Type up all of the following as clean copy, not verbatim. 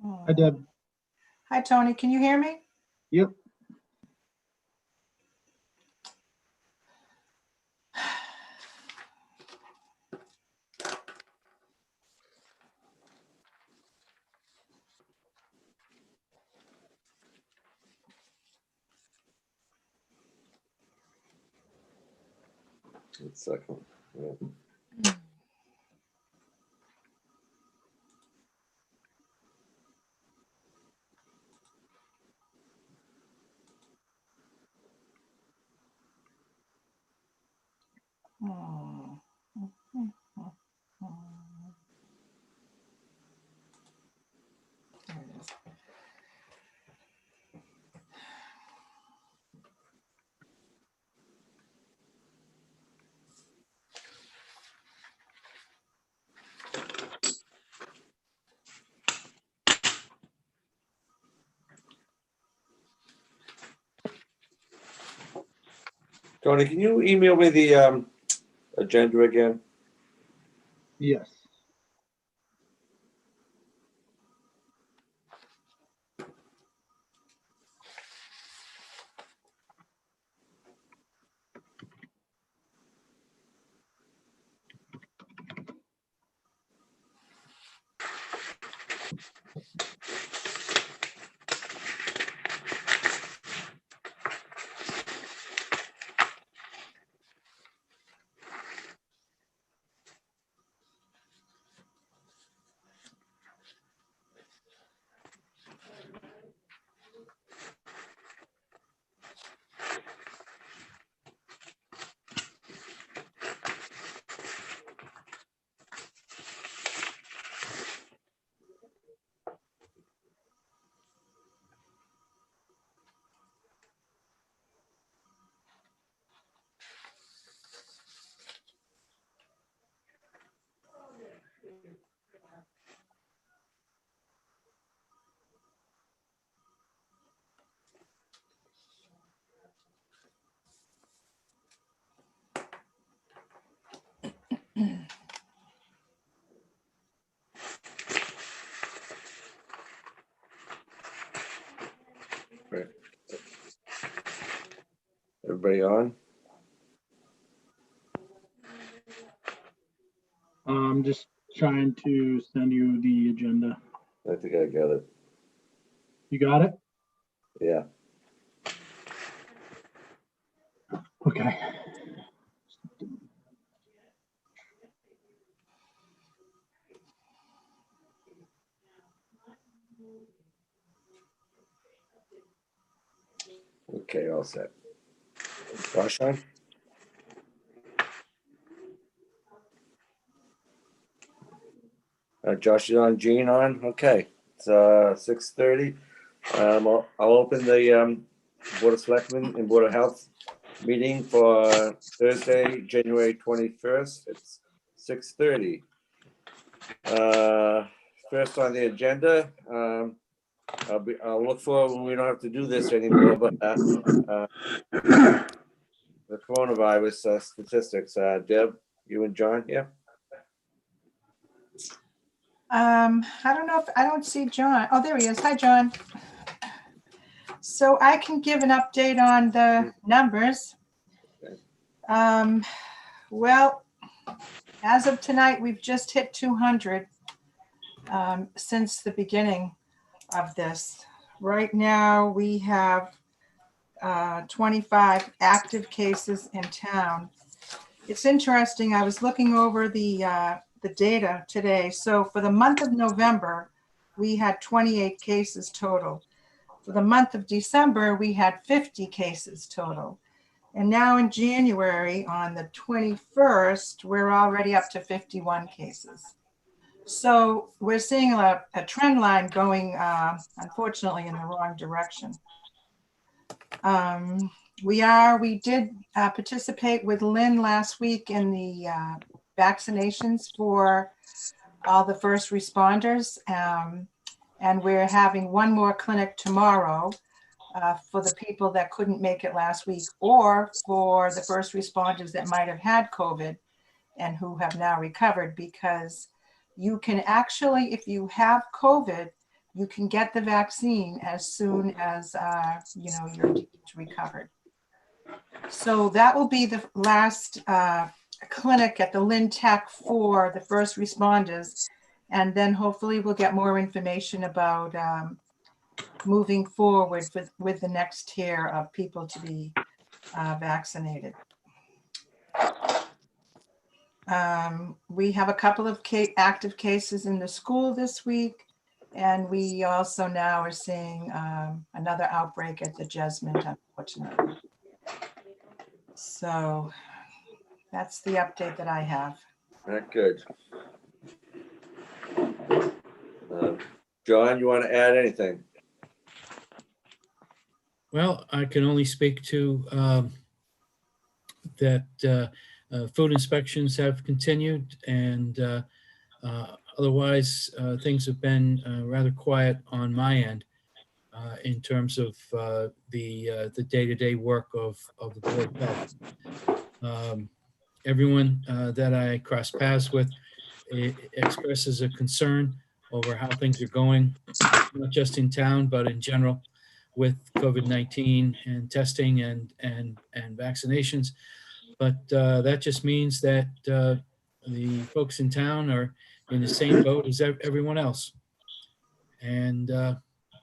Hi, Deb. Hi, Tony. Can you hear me? Yep. One second. Yeah. There it is. Tony, can you email me the agenda again? Yes. Right. Everybody on? I'm just trying to send you the agenda. I think I got it. You got it? Yeah. Okay. Okay, all set. Josh on? Josh is on, Gene on. Okay, it's 6:30. I'll open the Board of Selectmen and Board of Health meeting for Thursday, January 21st. It's 6:30. First on the agenda, I'll look for when we don't have to do this anymore, but the coronavirus statistics. Deb, you and John here? I don't know if I don't see John. Oh, there he is. Hi, John. So I can give an update on the numbers. Okay. Well, as of tonight, we've just hit 200 since the beginning of this. Right now, we have 25 active cases in town. It's interesting. I was looking over the data today. So for the month of November, we had 28 cases total. For the month of December, we had 50 cases total. And now in January, on the 21st, we're already up to 51 cases. So we're seeing a trend line going, unfortunately, in the wrong direction. We did participate with Lynn last week in the vaccinations for all the first responders. And we're having one more clinic tomorrow for the people that couldn't make it last week, or for the first responders that might have had COVID and who have now recovered, because you can actually, if you have COVID, you can get the vaccine as soon as, you're deemed recovered. So that will be the last clinic at the Lynn Tech for the first responders. And then hopefully we'll get more information about moving forward with the next tier of people to be vaccinated. We have a couple of active cases in the school this week. And we also now are seeing another outbreak at the Jesmond, unfortunately. So that's the update that I have. Not good. John, you want to add anything? Well, I can only speak to that food inspections have continued, and otherwise things have been rather quiet on my end in terms of the day-to-day work of the Board of Health. Everyone that I cross paths with expresses a concern over how things are going, not just in town, but in general with COVID-19 and testing and vaccinations. But that just means that the folks in town are in the same boat as everyone else. And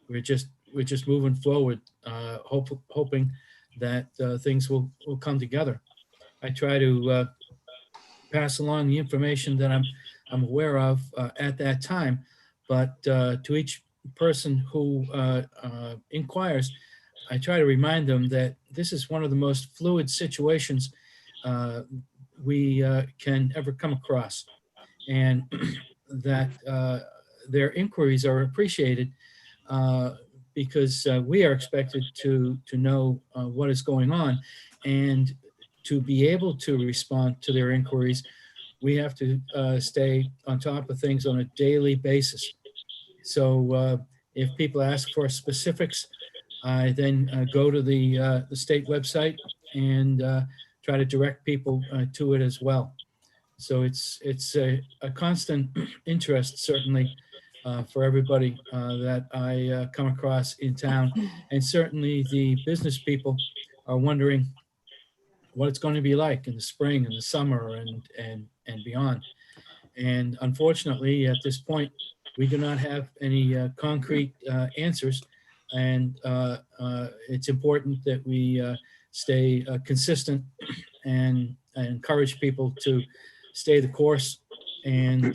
we're just moving forward, hoping that things will come together. I try to pass along the information that I'm aware of at that time, but to each person who inquires, I try to remind them that this is one of the most fluid situations we can ever come across, and that their inquiries are appreciated because we are expected to know what is going on, and to be able to respond to their inquiries, we have to stay on top of things on a daily basis. So if people ask for specifics, I then go to the state website and try to direct people to it as well. So it's a constant interest, certainly, for everybody that I come across in town. And certainly the business people are wondering what it's going to be like in the spring and the summer and beyond. And unfortunately, at this point, we do not have any concrete answers. And it's important that we stay consistent and encourage people to stay the course, and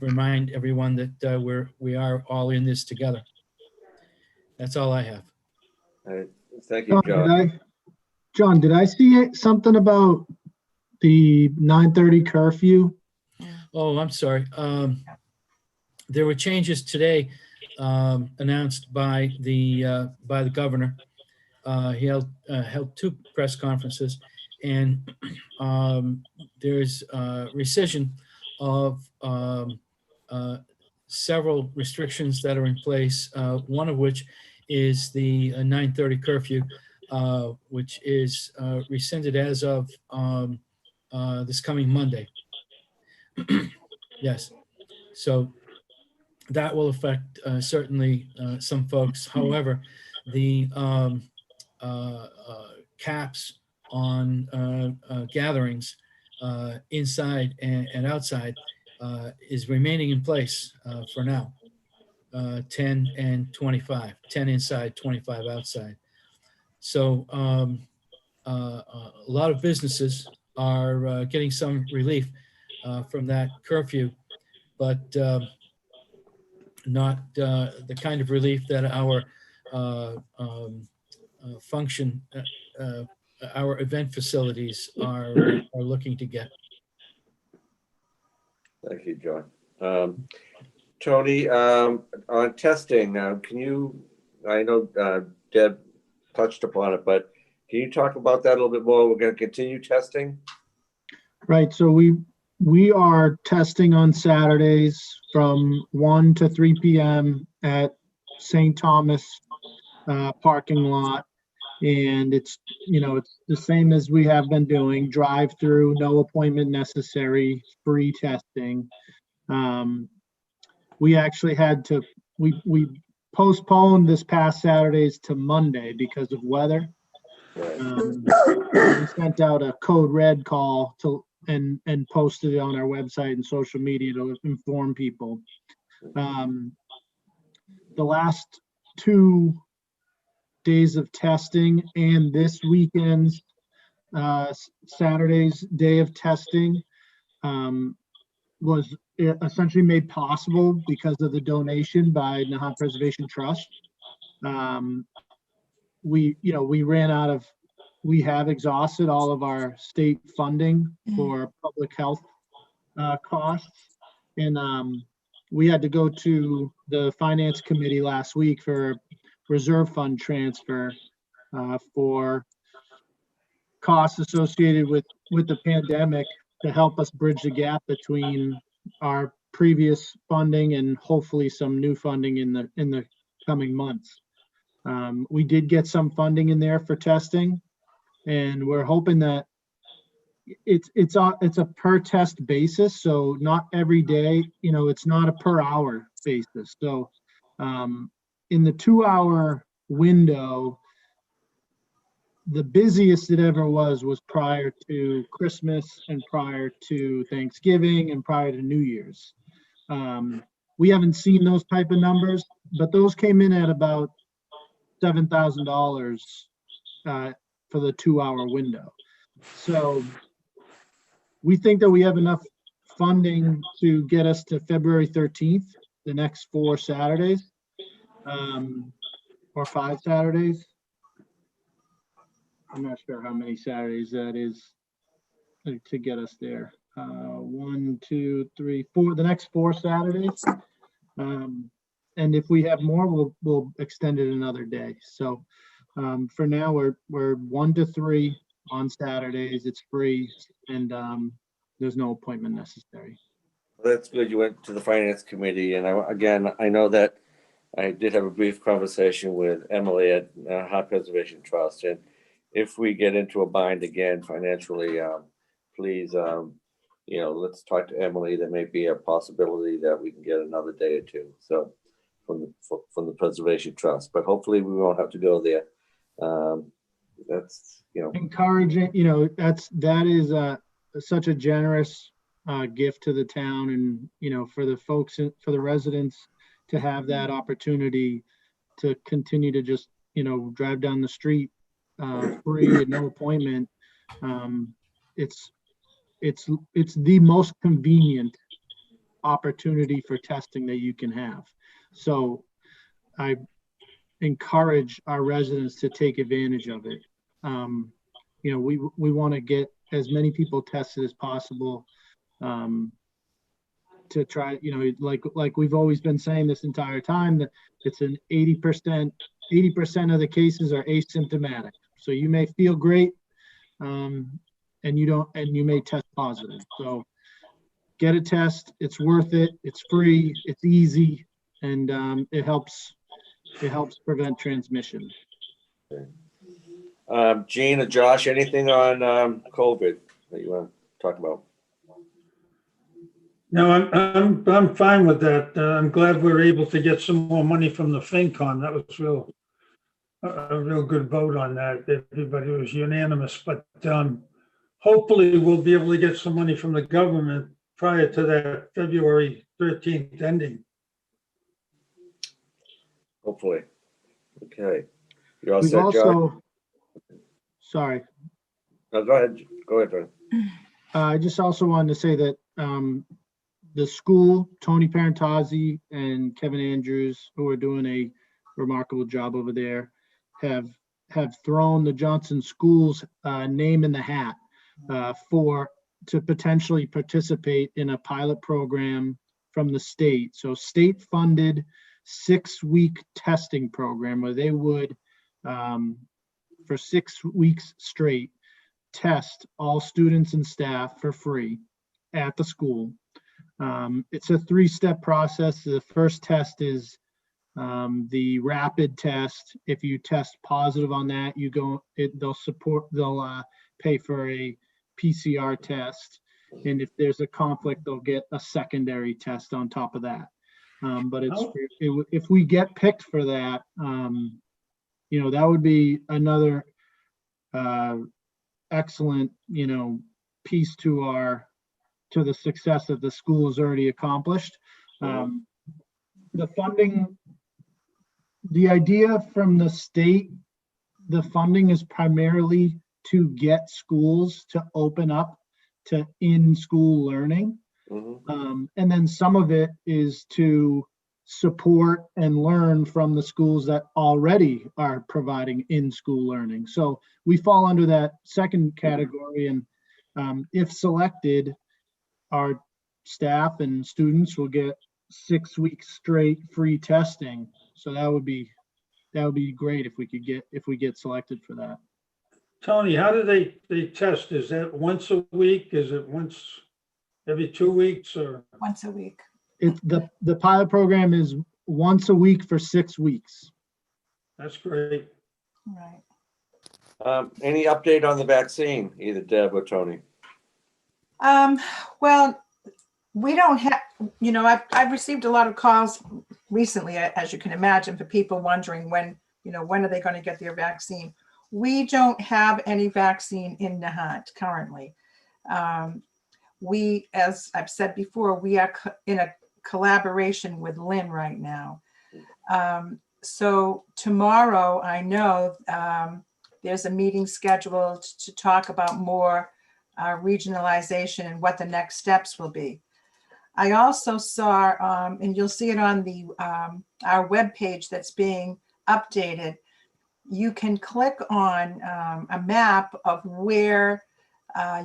remind everyone that we are all in this together. That's all I have. All right. Thank you, John. John, did I see something about the 9:30 curfew? Oh, I'm sorry. There were changes today announced by the governor. He held two press conferences, and there's rescission of several restrictions that are in place. One of which is the 9:30 curfew, which is rescinded as of this coming Monday. Yes, so that will affect certainly some folks. However, the caps on gatherings inside and outside is remaining in place for now. 10 and 25, 10 inside, 25 outside. So a lot of businesses are getting some relief from that curfew, but not the kind of relief that our our event facilities are looking to get. Thank you, John. Tony, on testing, can you, I know Deb touched upon it, but can you talk about that a little bit more? We're going to continue testing? Right, so we are testing on Saturdays from 1 to 3 p.m. at St. Thomas parking lot. And it's the same as we have been doing, drive-through, no appointment necessary, free testing. We actually had to we postponed this past Saturdays to Monday because of weather. Right. We sent out a code red call to and posted it on our website and social media to inform people. The last 2 days of testing and this weekend's Saturday's day of testing was essentially made possible because of the donation by Nahant Preservation Trust. We have exhausted all of our state funding for public health costs. And we had to go to the finance committee last week for reserve fund transfer for costs associated with the pandemic to help us bridge the gap between our previous funding and hopefully some new funding in the coming months. We did get some funding in there for testing, and we're hoping that it's a per test basis, so not every day, it's not a per hour basis. So in the 2-hour window, the busiest it ever was prior to Christmas and prior to Thanksgiving and prior to New Year's. We haven't seen those type of numbers, but those came in at about $7,000 for the 2-hour window. So we think that we have enough funding to get us to February 13th, the next 4 Saturdays, or 5 Saturdays. I'm not sure how many Saturdays that is to get us there. 1, 2, 3, 4, the next 4 Saturdays. And if we have more, we'll extend it another day. So for now, we're 1 to 3 on Saturdays. It's free, and there's no appointment necessary. Well, that's good. You went to the finance committee, and I know that I did have a brief conversation with Emily at Nahant Preservation Trust, and if we get into a bind again financially, please, let's talk to Emily. There may be a possibility that we can get another day or 2. So from the Preservation Trust, but hopefully we won't have to go there. That's encouraging. That is such a generous gift to the town, and for the folks, for the residents to have that opportunity to continue to just drive down the street free and no appointment. It's the most convenient opportunity for testing that you can have. So I encourage our residents to take advantage of it. We want to get as many people tested as possible to try, like we've always been saying this entire time, that it's an 80% of the cases are asymptomatic. So you may feel great and you may test positive. So get a test. It's worth it. It's free. It's easy, and it helps prevent transmission. Gene or Josh, anything on COVID that you want to talk about? No, I'm fine with that. I'm glad we're able to get some more money from the FinCon. That was a real good vote on that. Everybody was unanimous, but hopefully we'll be able to get some money from the government prior to that February 13th ending. Hopefully. Okay. You're all We've set, Josh? also, sorry. No, go ahead, John. I just also wanted to say that the school, Tony Parentazzi and Kevin Andrews, who are doing a remarkable job over there, have thrown the Johnson Schools name in the hat to potentially participate in a pilot program from the state. So state funded 6-week testing program where they would, for 6 weeks straight, test all students and staff for free at the school. It's a 3-step process. The first test is the rapid test. If you test positive on that, they'll pay for a PCR test. And if there's a conflict, they'll get a secondary test on top of that. But it's, Oh. if we get picked for that, you know, that would be another excellent, you know, piece to the success that the school has already accomplished. The funding, the idea from the state, the funding is primarily to get schools to open up to in-school learning. And then some of it is to support and learn from the schools that already are providing in-school learning. So we fall under that second category, and if selected, our staff and students will get 6 weeks straight free testing. So that would be great if we get selected for that. Tony, how do they test? Is that once a week? Is it once every 2 weeks or? Once a week. The pilot program is once a week for 6 weeks. That's great. Right. Any update on the vaccine, either Deb or Tony? Well, we don't have, you know, I've received a lot of calls recently, as you can imagine, for people wondering when, you know, when are they going to get their vaccine? We don't have any vaccine in Nahant currently. We, as I've said before, we are in a collaboration with Lynn right now. So tomorrow, I know there's a meeting scheduled to talk about more regionalization and what the next steps will be. I also saw, and you'll see it on the our webpage that's being updated, you can click on a map of where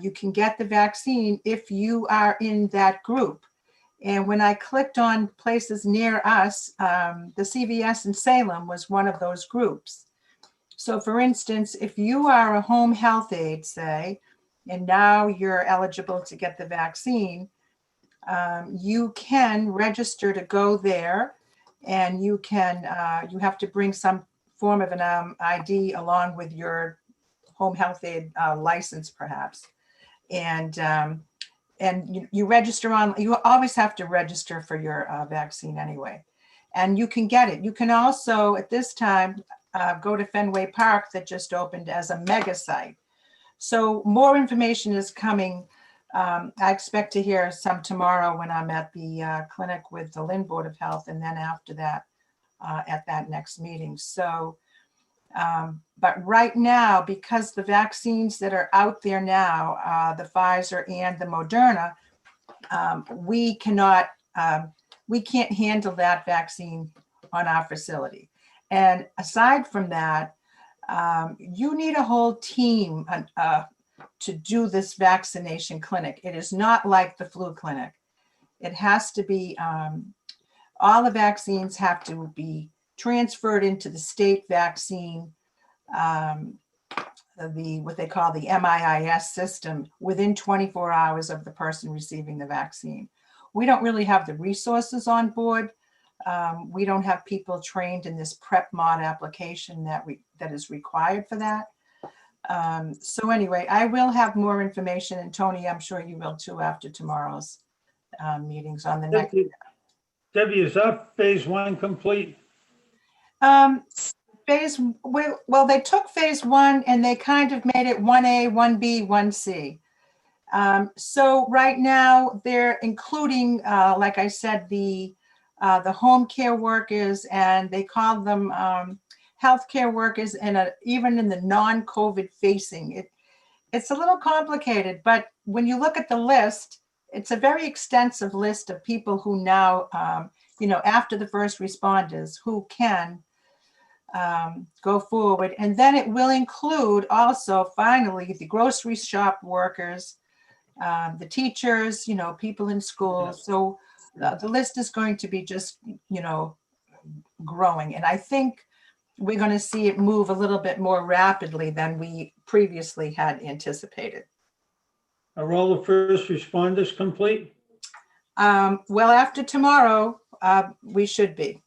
you can get the vaccine if you are in that group. And when I clicked on places near us, the CVS in Salem was one of those groups. So for instance, if you are a home health aide, say, and now you're eligible to get the vaccine, you can register to go there, and you can, you have to bring some form of an ID along with your home health aide license perhaps. And you register on, you always have to register for your vaccine anyway. And you can get it. You can also, at this time, go to Fenway Park that just opened as a mega site. So more information is coming. I expect to hear some tomorrow when I'm at the clinic with the Lynn Board of Health, and then after that, at that next meeting. So, but right now, because the vaccines that are out there now, the Pfizer and the Moderna, we can't handle that vaccine on our facility. And aside from that, you need a whole team to do this vaccination clinic. It is not like the flu clinic. It has to be, all the vaccines have to be transferred into the state vaccine, what they call the MIIS system, within 24 hours of the person receiving the vaccine. We don't really have the resources on board. We don't have people trained in this prep mod application that is required for that. So anyway, I will have more information, and Tony, I'm sure you will too, after tomorrow's meetings on the next. Debbie, is that phase 1 complete? Well, they took phase 1 and they kind of made it 1A, 1B, 1C. So right now they're including, like I said, the home care workers, and they call them healthcare workers, and even in the non-COVID facing. It's a little complicated, but when you look at the list, it's a very extensive list of people who now, you know, after the first responders, who can go forward. And then it will include also, finally, the grocery shop workers, the teachers, you know, people in schools. So the list is going to be just, you know, growing. And I think we're going to see it move a little bit more rapidly than we previously had anticipated. Are all the first responders complete? Well, after tomorrow, we should be.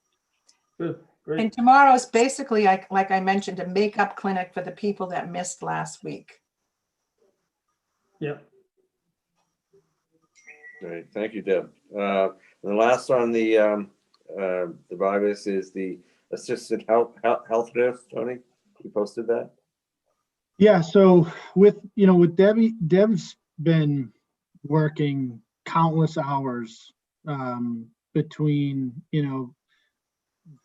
Good, great. And tomorrow is basically, like I mentioned, a makeup clinic for the people that missed last week. Yeah. Great, thank you, Deb. And the last on the the virus is the assistant health nurse. Tony, you posted that. Yeah, so with Deb's been working countless hours between,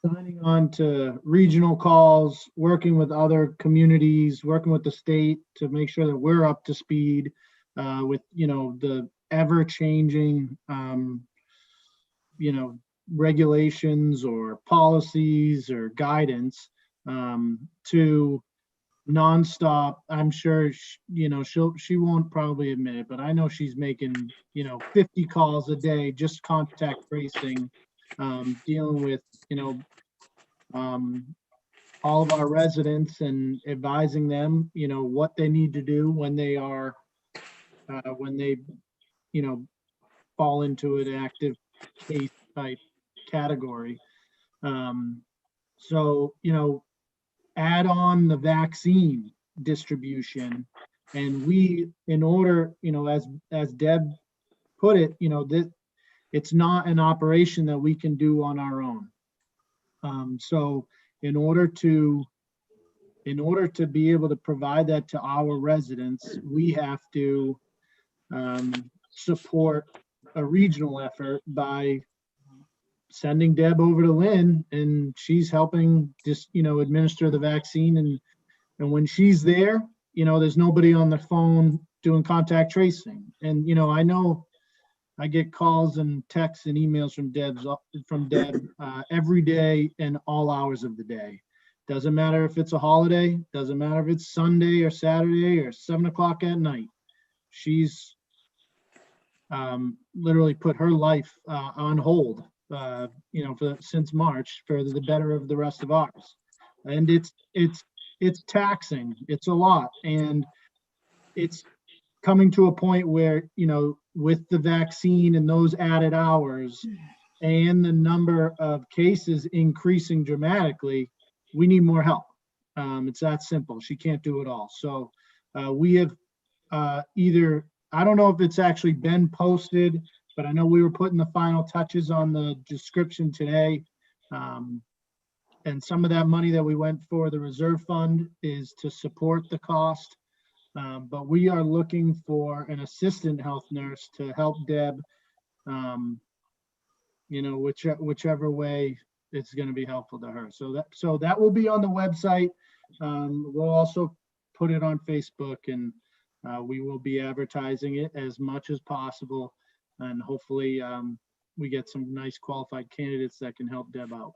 signing on to regional calls, working with other communities, working with the state to make sure that we're up to speed with, the ever-changing, regulations or policies or guidance to nonstop. I'm sure she won't probably admit it, but I know she's making 50 calls a day, just contact tracing, dealing with all of our residents and advising them what they need to do when they are when they fall into an active case type category. So add on the vaccine distribution, and we, in order, as Deb put it, that it's not an operation that we can do on our own. So in order to be able to provide that to our residents, we have to support a regional effort by sending Deb over to Lynn, and she's helping just administer the vaccine, and when she's there, there's nobody on the phone doing contact tracing. And I know I get calls and texts and emails from Deb every day and all hours of the day. Doesn't matter if it's a holiday, doesn't matter if it's Sunday or Saturday or 7 o'clock at night. She's literally put her life on hold, since March, for the better of the rest of ours. And it's taxing. It's a lot, and it's coming to a point where with the vaccine and those added hours and the number of cases increasing dramatically, we need more help. It's that simple. She can't do it all. So we have either, I don't know if it's actually been posted, but I know we were putting the final touches on the description today. And some of that money that we went for the reserve fund is to support the cost. But we are looking for an assistant health nurse to help Deb, whichever way it's going to be helpful to her. So that will be on the website. We'll also put it on Facebook, and we will be advertising it as much as possible. And hopefully we get some nice qualified candidates that can help Deb out.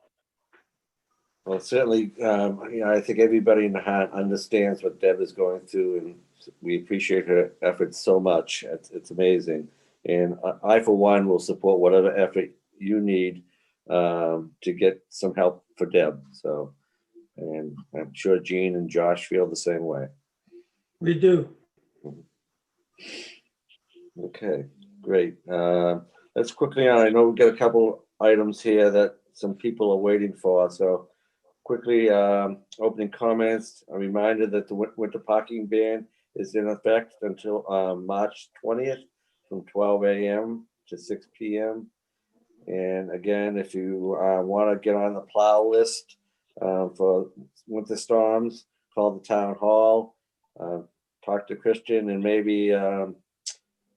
Well, certainly, I think everybody in Nahant understands what Deb is going through, and we appreciate her efforts so much. It's amazing. And I, for one, will support whatever effort you need to get some help for Deb. So, and I'm sure Gene and Josh feel the same way. We do. Okay, great. Let's quickly on. I know we've got a couple items here that some people are waiting for. So quickly, opening comments. A reminder that the winter parking ban is in effect until March 20th from 12 a.m. to 6 p.m. And again, if you want to get on the plow list for winter storms, call the town hall, talk to Christian, and maybe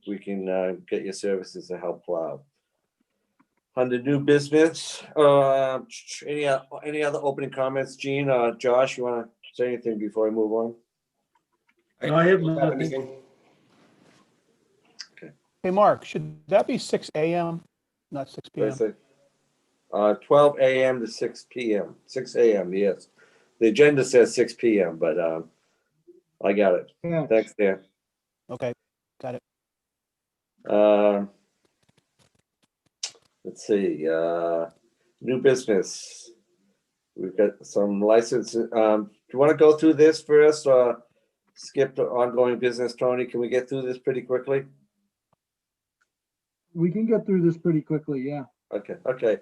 we can get your services to help plow. Under new business, any other opening comments, Gene or Josh? You want to say anything before I move on? No, I have nothing. Hey, Mark, should that be 6 a.m., not 6 What p.m.? did I say? 12 a.m. to 6 p.m. 6 a.m. Yes, the agenda says 6 p.m., but I got it. Yeah. Thanks, Dan. Okay, got it. Let's see. New business. We've got some license. Do you want to go through this first or skip to ongoing business, Tony? Can we get through this pretty quickly? We can get through this pretty quickly, yeah. Okay.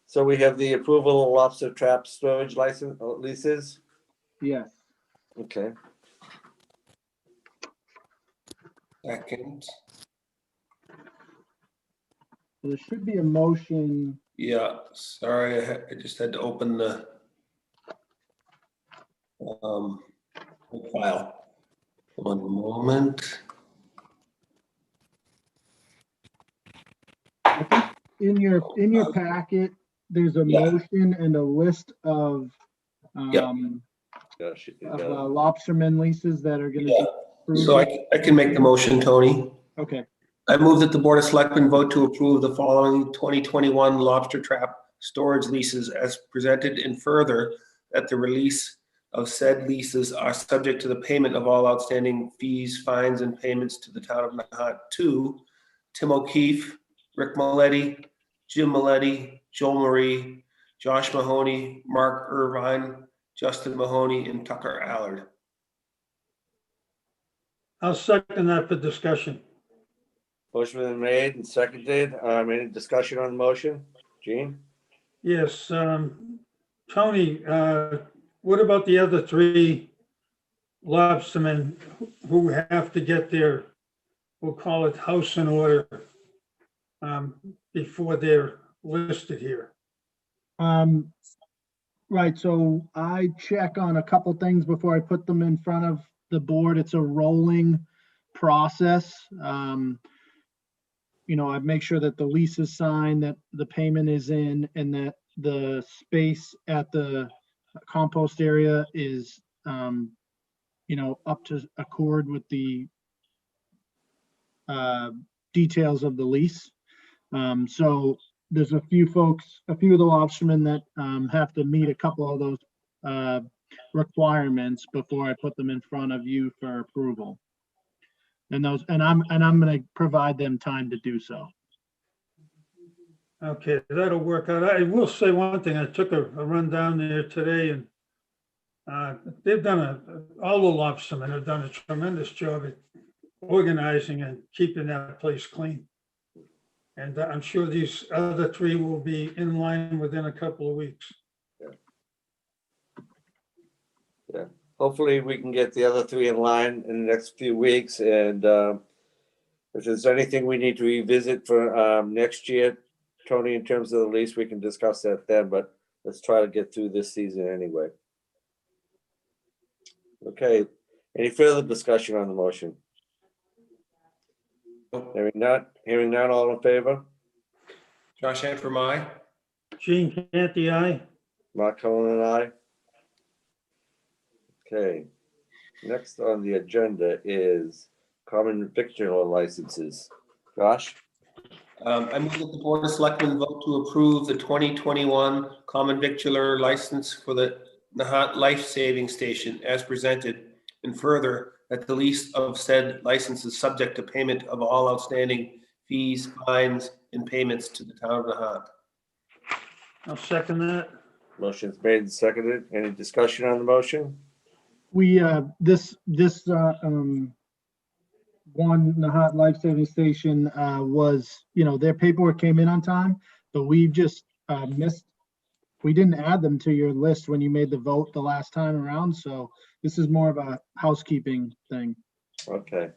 So we have the approval of lobster trap storage license leases. Yes. Okay. Second. So there should be a motion Yeah, sorry, I just had to open the file. One moment. In your packet, there's a Yeah. motion and a list of, Yeah. Gosh, lobsterman leases that are gonna be Yeah. approved. So I can make the motion, Tony. Okay, I move that the Board of Selectmen vote to approve the following 2021 lobster trap storage leases as presented, and further that the release of said leases are subject to the payment of all outstanding fees, fines, and payments to the town of Nahant to Tim O'Keefe, Rick Maletti, Jim Maletti, Joel Marie, Josh Mahoney, Mark Irvine, Justin Mahoney, and Tucker Allard. I'll second that for discussion. Motion been made and seconded. Any discussion on the motion? Gene? Yes, Tony, what about the other three lobstermen who have to get their, we'll call it house in order, before they're listed here? right, so I check on a couple things before I put them in front of the board. It's a rolling process. I make sure that the lease is signed, that the payment is in, and that the space at the compost area is, up to accord with the details of the lease. So there's a few of the lobstermen that have to meet a couple of those requirements before I put them in front of you for approval. And I'm going to provide them time to do so. Okay, that'll work out. I will say one thing, I took a run down there today, and they've done all the lobstermen have done a tremendous job at organizing and keeping that place clean. And I'm sure these other three will be in line within a couple of weeks. Yeah. Hopefully we can get the other three in line in the next few weeks. And if there's anything we need to revisit for next year, Tony, in terms of the lease, we can discuss that then, but let's try to get through this season anyway. Okay. Any further discussion on the motion? Hearing none, all in favor? Josh Antrim, aye. Gene Canty, aye. Mark Cullen and I. Okay. Next on the agenda is common victular licenses. Josh? I move that the Board of Selectmen vote to approve the 2021 common victular license for the Nahant Life Saving Station as presented, and further that the lease of said license is subject to payment of all outstanding fees, fines, and payments to the town of Nahant. I'll second that. Motion's made and seconded. Any discussion on the motion? We, this one Nahant Life Saving Station was, their paperwork came in on time, but we just we didn't add them to your list when you made the vote the last time around. So this is more of a housekeeping thing. Okay,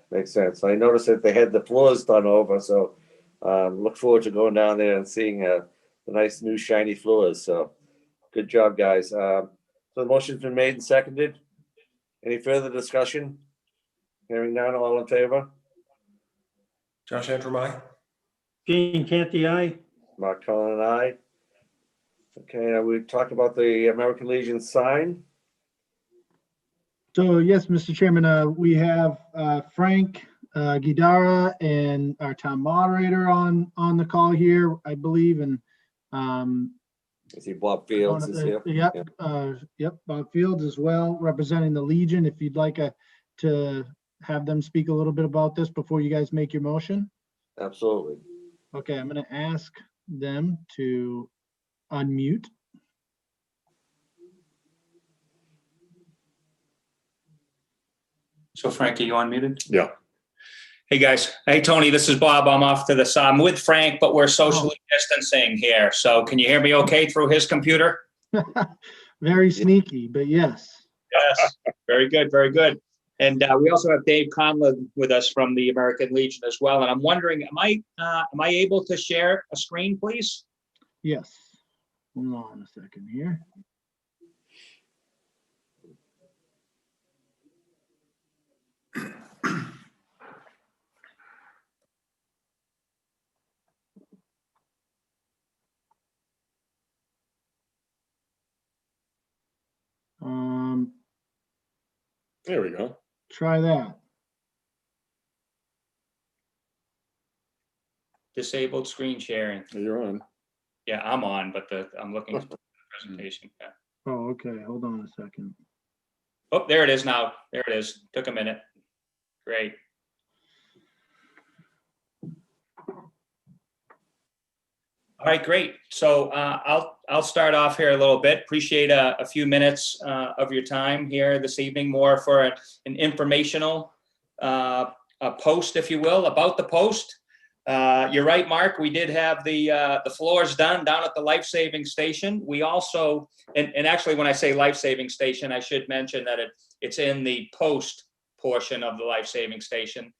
makes sense. I noticed that they had the floors done over, so look forward to going down there and seeing the nice new shiny floors. So good job, guys. So the motion's been made and seconded. Any further discussion? Hearing none, all in favor? Josh Antrim, aye. Gene Canty, aye. Mark Cullen and I. Okay, now we talked about the American Legion sign. So yes, Mr. Chairman, we have Frank Guidara and our town moderator on the call here, I believe, and I see Bob Fields is here. Yep, Bob Fields as well, representing the Legion. If you'd like to have them speak a little bit about this before you guys make your motion. Absolutely. Okay, I'm going to ask them to unmute. So Frank, are you unmuted? Yeah. Hey, guys. Hey, Tony, this is Bob. I'm off to the side. I'm with Frank, but we're socially distancing here. So can you hear me okay through his computer? Very sneaky, but yes. Yes. Very good. Very good. And we also have Dave Conlon with us from the American Legion as well. And I'm wondering, am I able to share a screen, please? Yes. Hold on a second here. There we go. Try that. Disabled screen sharing. You're on. Yeah, I'm on, but I'm looking at the presentation. Yeah. Oh, okay. Hold on a second. Oh, there it is now. There it is. Took a minute. Great. All right, great. So I'll start off here a little bit. Appreciate a few minutes of your time here this evening, more for an informational a post, if you will, about the post. You're right, Mark. We did have the floors done down at the life-saving station. We also, and actually, when I say life-saving station, I should mention that it's in the post portion of the life-saving station.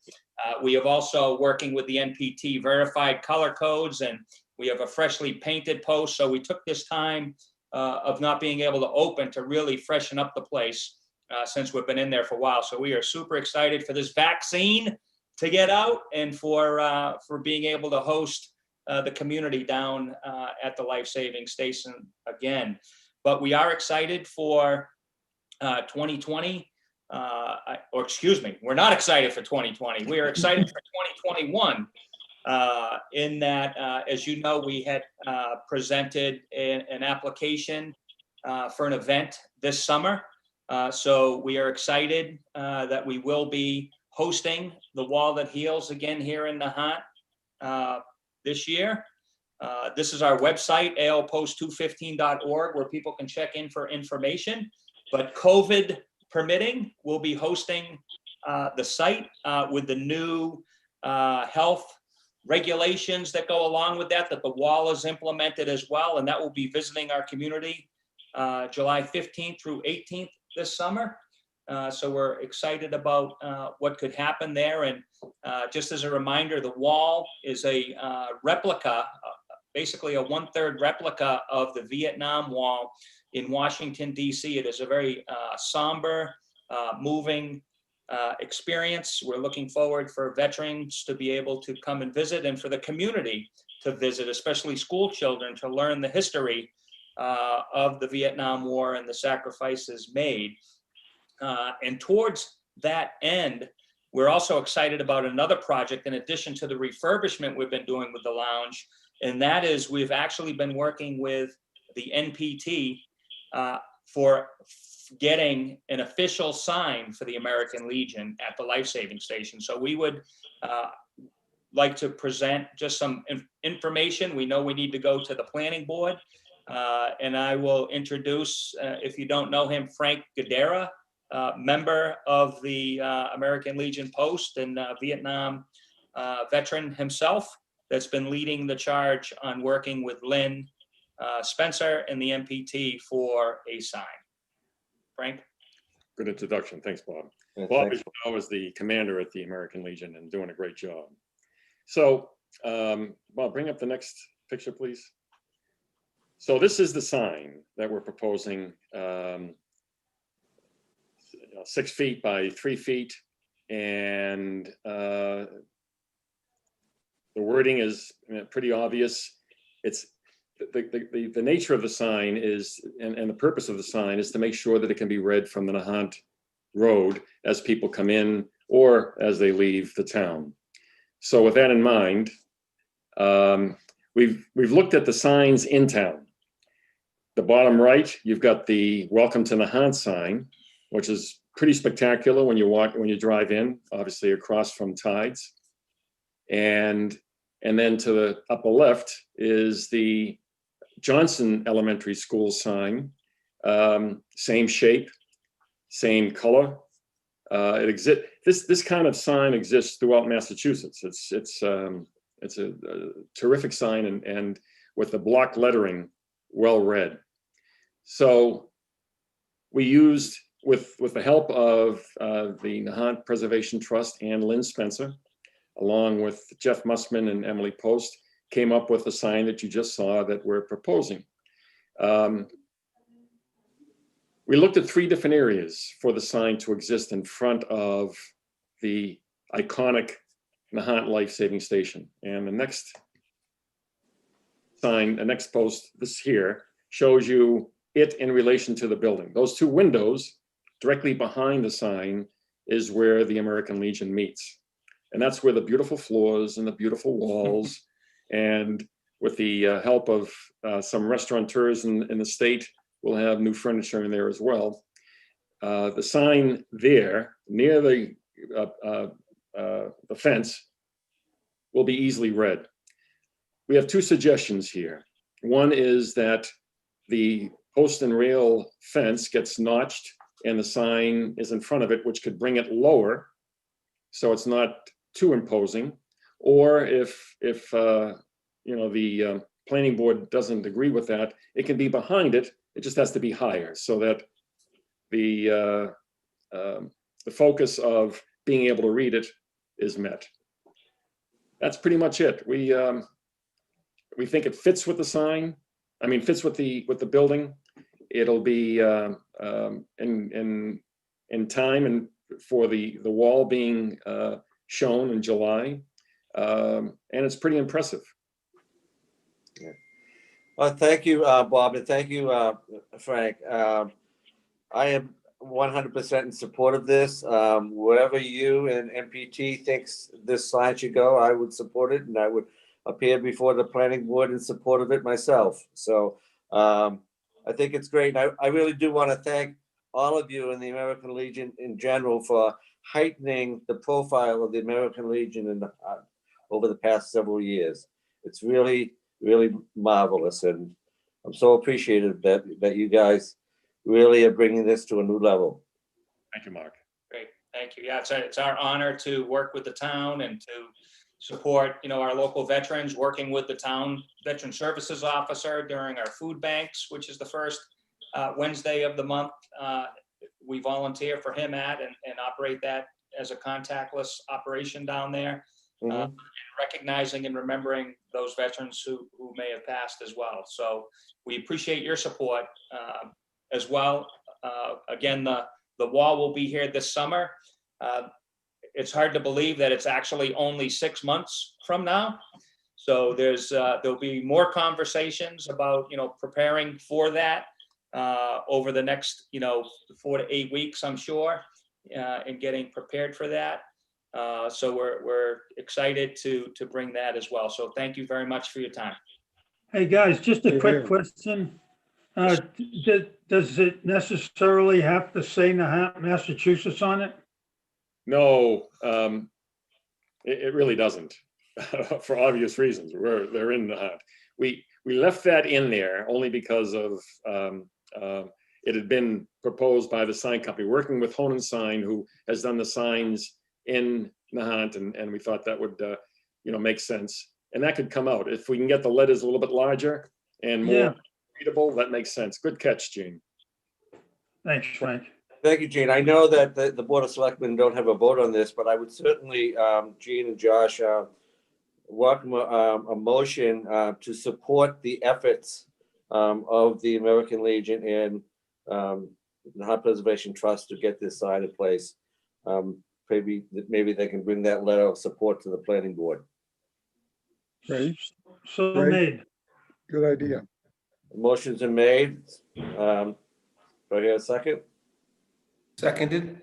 We have also working with the NPT verified color codes, and we have a freshly painted post. So we took this time of not being able to open to really freshen up the place since we've been in there for a while. So we are super excited for this vaccine to get out and for being able to host the community down at the life-saving station again. But we are excited for 2020. Or excuse me, we're not excited for 2020. We are excited for 2021. In that, as you know, we had presented an application for an event this summer. So we are excited that we will be hosting the Wall That Heals again here in Nahant this year. This is our website, alpost215.org, where people can check in for information. But COVID permitting, we'll be hosting the site with the new health regulations that go along with that the wall is implemented as well. And that will be visiting our community July 15th through 18th this summer. So we're excited about what could happen there. And just as a reminder, the wall is a replica, basically a 1/3 replica of the Vietnam Wall in Washington, D.C. It is a very somber, moving experience. We're looking forward for veterans to be able to come and visit, and for the community to visit, especially school children, to learn the history of the Vietnam War and the sacrifices made. And towards that end, we're also excited about another project in addition to the refurbishment we've been doing with the lounge. And that is, we've actually been working with the NPT for getting an official sign for the American Legion at the life-saving station. So we would like to present just some information. We know we need to go to the planning board. And I will introduce, if you don't know him, Frank Gadara, member of the American Legion Post and Vietnam veteran himself, that's been leading the charge on working with Lynn Spencer and the MPT for a sign. Frank? Good introduction. Thanks, Bob. Yeah, Bob, thanks. as you know, is the commander at the American Legion and doing a great job. So, Bob, bring up the next picture, please. So this is the sign that we're proposing, 6 feet by 3 feet. And the wording is pretty obvious. It's the nature of the sign is, and the purpose of the sign is to make sure that it can be read from the Nahant Road as people come in or as they leave the town. So with that in mind, we've looked at the signs in town. The bottom right, you've got the Welcome to Nahant sign, which is pretty spectacular when you drive in, obviously across from Tides. And then to the upper left is the Johnson Elementary School sign, same shape, same color. This kind of sign exists throughout Massachusetts. It's a terrific sign and with the block lettering well read. So we used, with the help of the Nahant Preservation Trust and Lynn Spencer, along with Jeff Mussman and Emily Post, came up with the sign that you just saw that we're proposing. We looked at 3 different areas for the sign to exist in front of the iconic Nahant Life Saving Station. And the next sign, the next post, this here, shows you it in relation to the building. Those 2 windows directly behind the sign is where the American Legion meets. And that's where the beautiful floors and the beautiful walls, and with the help of some restaurateurs in the state, we'll have new furniture in there as well. The sign there near the fence will be easily read. We have 2 suggestions here. One is that the post and rail fence gets notched and the sign is in front of it, which could bring it lower so it's not too imposing. Or if you know, the planning board doesn't agree with that, it can be behind it. It just has to be higher so that the focus of being able to read it is met. That's pretty much it. We think it fits with the sign. I mean, fits with the building. It'll be in time and for the wall being shown in July, and it's pretty impressive. Yeah. Well, thank you, Bob, and thank you, Frank. I am 100% in support of this. Wherever you and MPT thinks this sign should go, I would support it, and I would appear before the planning board in support of it myself. So I think it's great. I really do want to thank all of you in the American Legion in general for heightening the profile of the American Legion over the past several years. It's really, really marvelous, and I'm so appreciative that you guys really are bringing this to a new level. Thank you, Mark. Great, thank you. Yeah, it's our honor to work with the town and to support, you know, our local veterans, working with the town veteran services officer during our food banks, which is the first Wednesday of the month. We volunteer for him and operate that as a contactless operation down there. And recognizing and remembering those veterans who may have passed as well. So we appreciate your support as well. Again, the wall will be here this summer. It's hard to believe that it's actually only 6 months from now. So there'll be more conversations about, you know, preparing for that over the next, you know, 4 to 8 weeks, I'm sure, and getting prepared for that. So we're excited to bring that as well. So thank you very much for your time. Hey, guys, just a quick question. Does it necessarily have to say Nahant, Massachusetts on it? No, it really doesn't, for obvious reasons. They're in Nahant. We left that in there only because of it had been proposed by the sign company, working with Honan Sign, who has done the signs in Nahant, and we thought that would you know, make sense. And that could come out. If we can get the letters a little bit larger and more readable, that makes sense. Good catch, Gene. Thanks, Frank. Thank you, Gene. I know that the Board of Selectmen don't have a vote on this, but I would certainly, Gene and Josh, welcome a motion to support the efforts of the American Legion and the Nahant Preservation Trust to get this sign in place. Maybe they can bring that letter of support to the planning board. Great. So Great. made. Good idea. Motions are made. Do I hear a second? Seconded.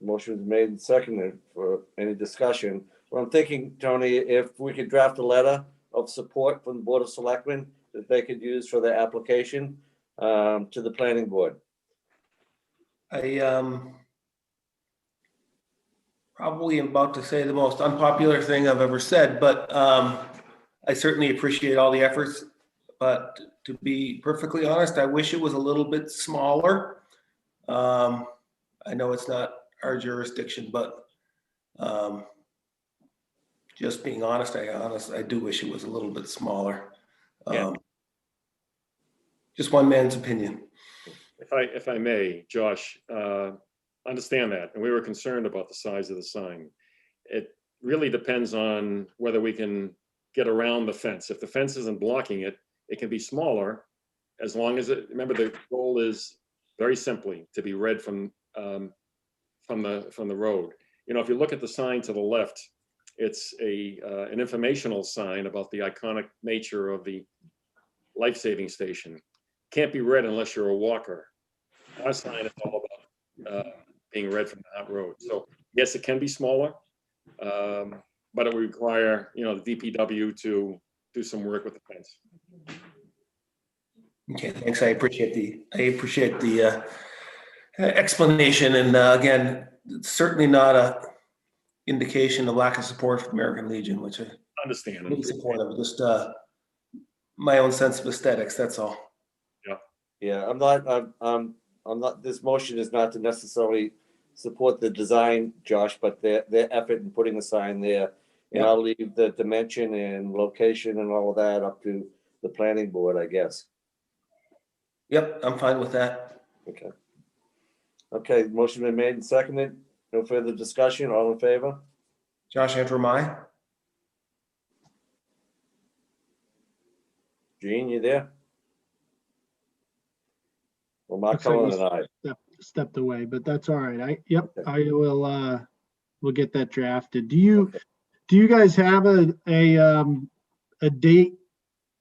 Motion's made and seconded. For any discussion. Well, I'm thinking, Tony, if we could draft a letter of support from the Board of Selectmen that they could use for their application to the planning board. I probably am about to say the most unpopular thing I've ever said, but I certainly appreciate all the efforts. But to be perfectly honest, I wish it was a little bit smaller. I know it's not our jurisdiction, but just being honest, I do wish it was a little bit smaller. Just one man's opinion. If I may, Josh, understand that, and we were concerned about the size of the sign. It really depends on whether we can get around the fence. If the fence isn't blocking it, it can be smaller as long as it, remember, the goal is very simply to be read from the road. You know, if you look at the sign to the left, it's an informational sign about the iconic nature of the life-saving station. Can't be read unless you're a walker. Our sign is all about being read from that road. So yes, it can be smaller, but it would require, you know, the DPW to do some work with the fence. Okay, thanks. I appreciate the explanation. And again, it's certainly not a indication of lack of support for American Legion, which I Understand. really support of. Just my own sense of aesthetics. That's all. Yeah, I'm not, this motion is not to necessarily support the design, Josh, but their effort in putting a sign there. And I'll leave the dimension and location and all of that up to the planning board, I guess. Yep, I'm fine with that. Okay. Okay, motion been made and seconded. No further discussion. All in favor? Josh Antrim, aye. Gene, you there? Well, Mark Looks like Cullen he's and I. stepped away, but that's all right. I will, we'll get that drafted. Do you guys have a date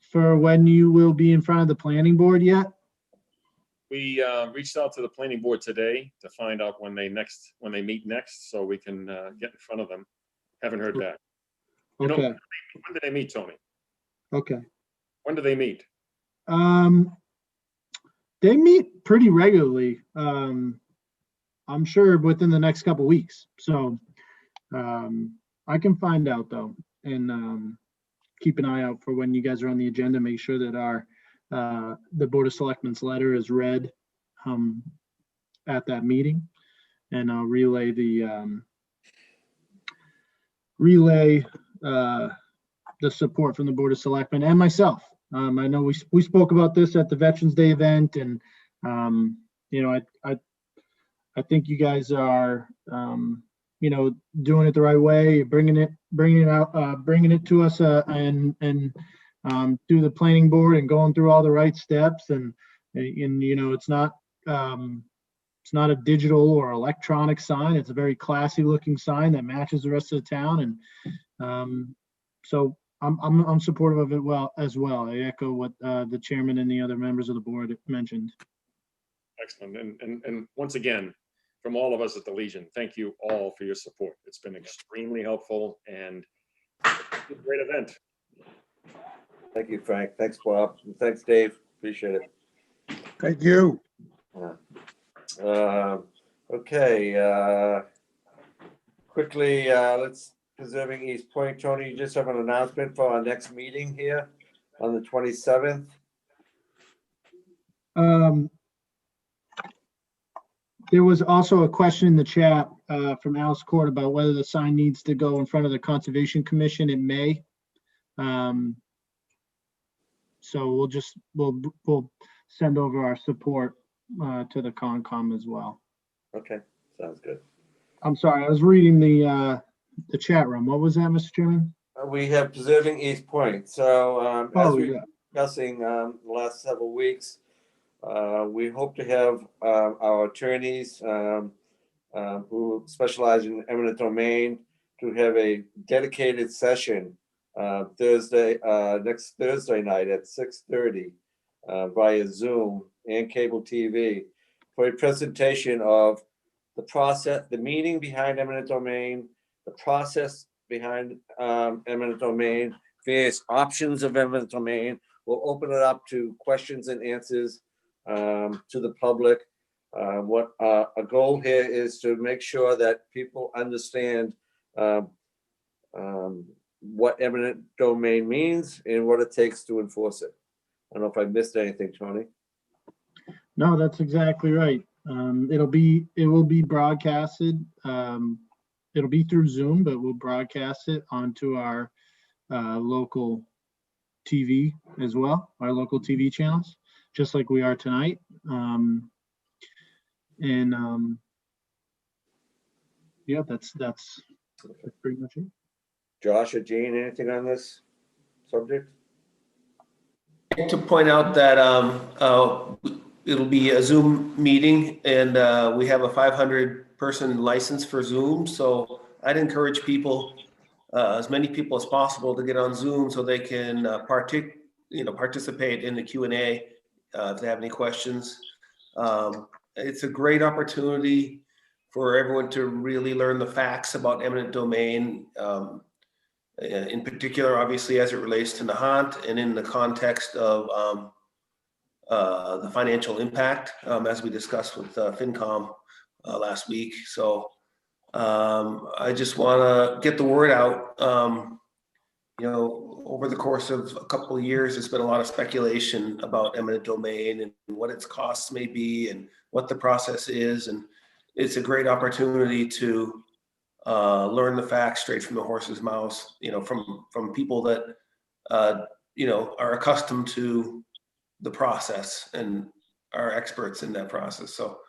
for when you will be in front of the planning board yet? We reached out to the planning board today to find out when they meet next, so we can get in front of them. Haven't heard back. You know, Okay, when do they meet, Tony? okay. When do they meet? They meet pretty regularly. I'm sure within the next couple weeks. So I can find out though, and keep an eye out for when you guys are on the agenda. Make sure that the Board of Selectmen's letter is read at that meeting, and I'll relay the support from the Board of Selectmen and myself. I know we spoke about this at the Veterans Day event, and you know, I think you guys are you know, doing it the right way, bringing it to us, and through the planning board and going through all the right steps, and you know, it's not a digital or electronic sign. It's a very classy looking sign that matches the rest of the town, and so I'm supportive of it as well. I echo what the chairman and the other members of the board mentioned. Excellent. And once again, from all of us at the Legion, thank you all for your support. It's been extremely helpful and a great event. Thank you, Frank. Thanks, Bob. And thanks, Dave. Appreciate it. Thank you. Okay. Quickly, let's preserving East Point. Tony, you just have an announcement for our next meeting here on the 27th. There was also a question in the chat from Alice Court about whether the sign needs to go in front of the Conservation Commission. It may. So we'll send over our support to the Concom as well. Okay, sounds good. I'm sorry, I was reading the chat room. What was that, Mr. Chairman? We have preserving East Point. So as we were discussing the last several weeks, we hope to have our attorneys who specialize in eminent domain to have a dedicated session next Thursday night at 6:30 via Zoom and cable TV for a presentation of the process, the meaning behind eminent domain, the process behind eminent domain, various options of eminent domain. We'll open it up to questions and answers to the public. What a goal here is to make sure that people understand what eminent domain means and what it takes to enforce it. I don't know if I missed anything, Tony. No, that's exactly right. It will be broadcasted. It'll be through Zoom, but we'll broadcast it onto our local TV as well, our local TV channels, just like we are tonight. Yeah, that's pretty much it. Josh or Gene, anything on this? subject? To point out that it'll be a Zoom meeting, and we have a 500-person license for Zoom. So I'd encourage people, as many people as possible, to get on Zoom so they can participate in the Q&A if they have any questions. It's a great opportunity for everyone to really learn the facts about eminent domain. In particular, obviously, as it relates to Nahant and in the context of the financial impact, as we discussed with FinCom last week. So I just want to get the word out. Over the course of a couple of years, there's been a lot of speculation about eminent domain and what its costs may be and what the process is. And it's a great opportunity to learn the facts straight from the horse's mouth, from people that, are accustomed to the process and are experts in that process. So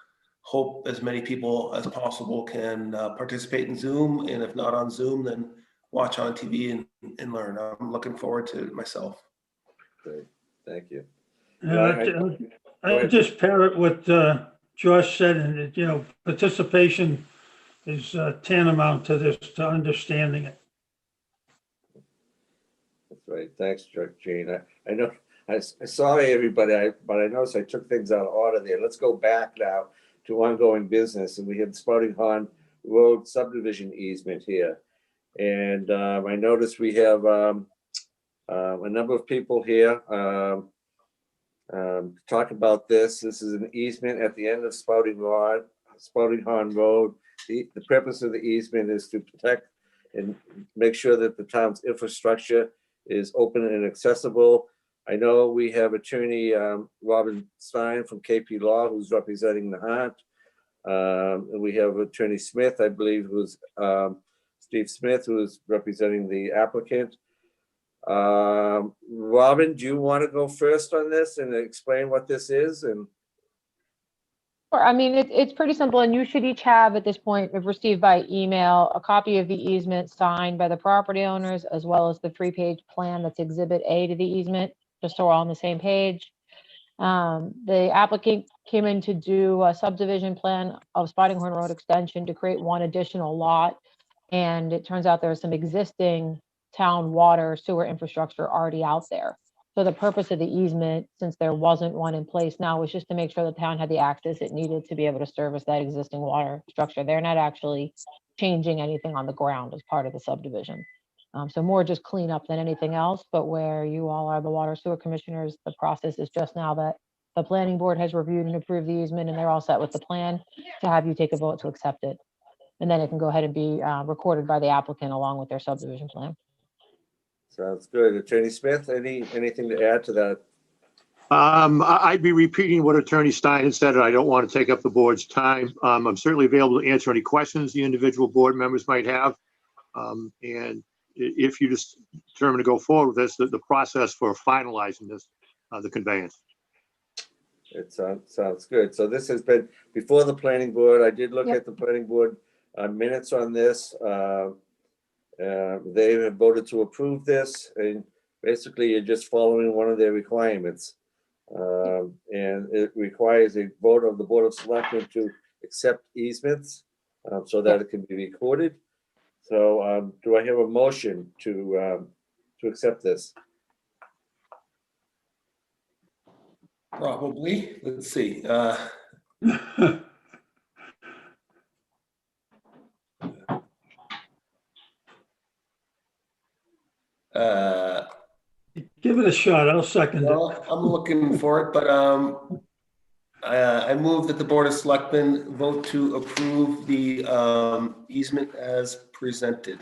hope as many people as possible can participate in Zoom. And if not on Zoom, then watch on TV and learn. I'm looking forward to it myself. Great, thank you. I just parrot what Josh said, and participation is tantamount to this, to understanding it. That's right. Thanks, Gene. I know. Sorry, everybody, but I noticed I took things out of order there. Let's go back now to ongoing business, and we have Spouting Horn Road subdivision easement here. And I noticed we have a number of people here talk about this. This is an easement at the end of Spouting Horn Road. The purpose of the easement is to protect and make sure that the town's infrastructure is open and accessible. I know we have attorney Robin Stein from KP Law, who's representing Nahant. And we have attorney Smith, I believe, who's Steve Smith, who is representing the applicant. Robin, do you want to go first on this and explain what this is? And Sure. I mean, it's pretty simple, and you should each have at this point, if received by email, a copy of the easement signed by the property owners, as well as the 3-page plan that's Exhibit A to the easement, just so we're all on the same page. The applicant came in to do a subdivision plan of Spouting Horn Road extension to create one additional lot. And it turns out there's some existing town water sewer infrastructure already out there. So the purpose of the easement, since there wasn't one in place now, was just to make sure the town had the access it needed to be able to service that existing water structure. They're not actually changing anything on the ground as part of the subdivision. So more just cleanup than anything else, but where you all are the water sewer commissioners, the process is just now that the planning board has reviewed and approved the easement and they're all set with the plan to have you take a vote to accept it. And then it can go ahead and be recorded by the applicant along with their subdivision plan. sounds good. Attorney Smith, anything to add to that? I'd be repeating what Attorney Stein had said, and I don't want to take up the board's time. I'm certainly available to answer any questions the individual board members might have. And if you just determine to go forward with this, the process for finalizing this, the conveyance. It sounds good. So this has been before the planning board. I did look at the planning board minutes on this. They have voted to approve this, and basically you're just following one of their requirements. And it requires a vote of the Board of Selectmen to accept easements so that it can be recorded. So do I have a motion to accept this? Probably. Let's see. Give it a shot. I'll second it. Well, I'm looking for it, but I move that the Board of Selectmen vote to approve the easement as presented.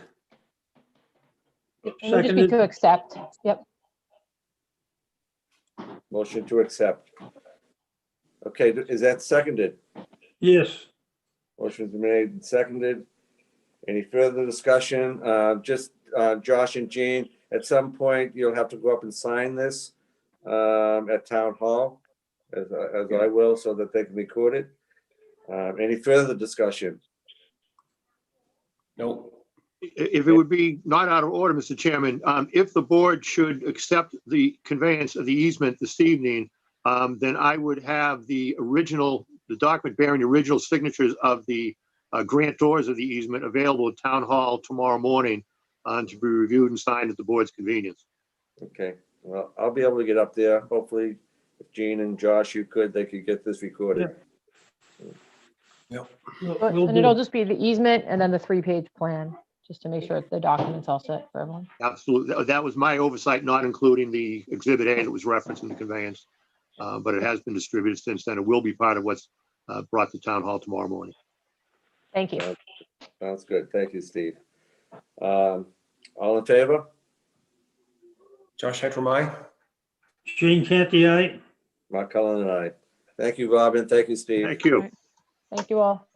It would just be to accept. Yep. Motion to accept. Okay, is that seconded? Yes. Motion's been made and seconded. Any further discussion? Just Josh and Jean, at some point, you'll have to go up and sign this at Town Hall, as I will, so that they can record it. Any further discussion? Nope. If it would be not out of order, Mr. Chairman, if the board should accept the conveyance of the easement this evening, then I would have the document bearing the original signatures of the grantors of the easement available at Town Hall tomorrow morning to be reviewed and signed at the board's convenience. Okay, well, I'll be able to get up there. Hopefully, if Gene and Josh, they could get this recorded. We'll And it'll do. just be the easement and then the 3-page plan, just to make sure the document's all set for everyone. Absolutely. That was my oversight, not including the Exhibit A that was referenced in the conveyance. But it has been distributed since then. It will be part of what's brought to Town Hall tomorrow morning. Thank you. Sounds good. Thank you, Steve. All in favor? Josh Hedrum, aye. Gene Canty, aye. Mark Cullen and I. Thank you, Robin. Thank you, Steve. Thank you. Thank you all.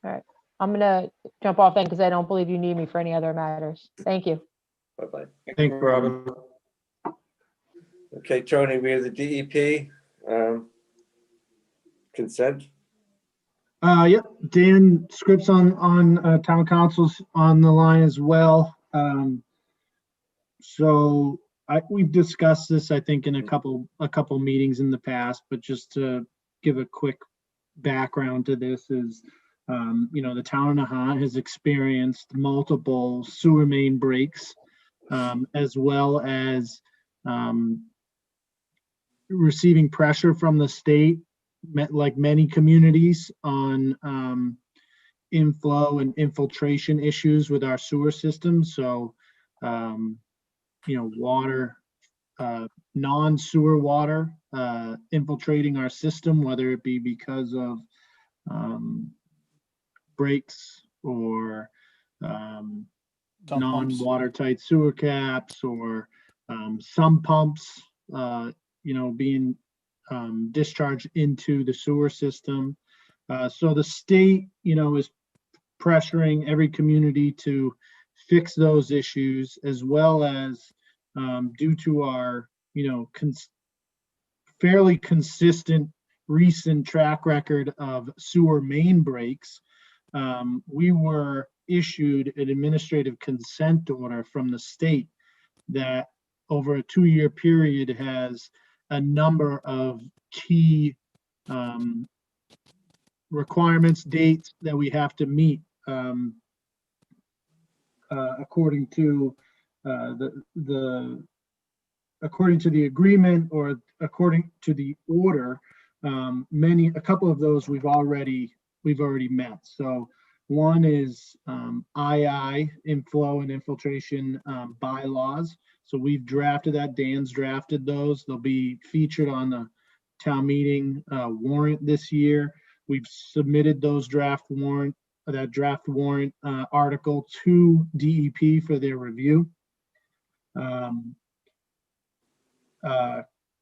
All right. I'm gonna jump off then because I don't believe you need me for any other matters. Thank you. Bye-bye. Thank you, Robin. Okay, Tony, we have the DEP consent. Yep, Dan Scripps on town council's on the line as well. So we've discussed this, I think, in a couple meetings in the past, but just to give a quick background to this is, the town of Nahant has experienced multiple sewer main breaks, as well as receiving pressure from the state, like many communities, on inflow and infiltration issues with our sewer system. So, water, non-sewer water infiltrating our system, whether it be because of breaks or non-watertight sewer caps, or some pumps, being discharged into the sewer system. So the state, is pressuring every community to fix those issues, as well as due to our, fairly consistent recent track record of sewer main breaks. We were issued an administrative consent order from the state that over a 2-year period has a number of key requirements, dates that we have to meet according to the agreement, or according to the order. A couple of those we've already met. So one is II, Inflow and Infiltration bylaws. So we've drafted that. Dan's drafted those. They'll be featured on the town meeting warrant this year. We've submitted that draft warrant article to DEP for their review.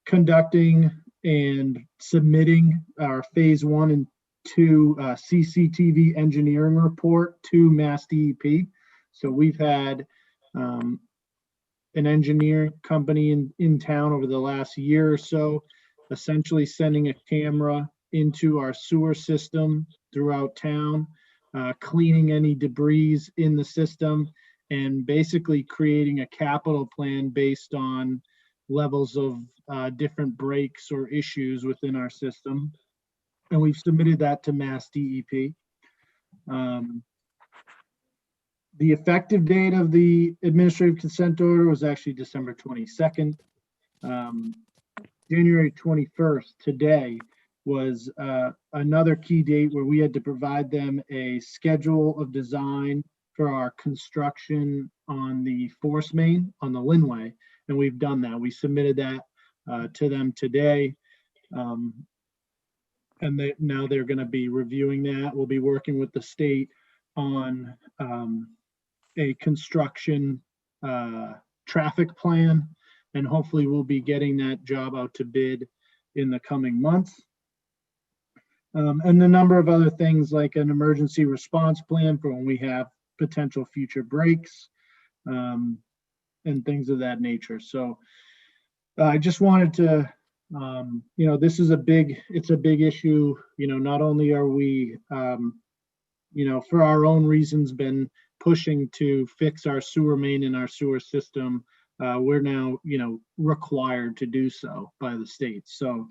Conducting and submitting our phase 1 and 2 Cctv engineering report to Massdep. So we've had an engineering company in town over the last year or so, essentially sending a camera into our sewer system throughout town, cleaning any debris in the system, and basically creating a capital plan based on levels of different breaks or issues within our system. And we've submitted that to Massdep. The effective date of the administrative consent order was actually December 22nd. January 21st, today, was another key date where we had to provide them a schedule of design for our construction on the force main on the Linway, and we've done that. We submitted that to them today, and now they're going to be reviewing that. We'll be working with the state on a construction traffic plan, and hopefully we'll be getting that job out to bid in the coming months. And a number of other things like an emergency response plan for when we have potential future breaks, and things of that nature. So I just wanted to, this is it's a big issue. Not only are we for our own reasons, been pushing to fix our sewer main and our sewer system. We're now, required to do so by the state. So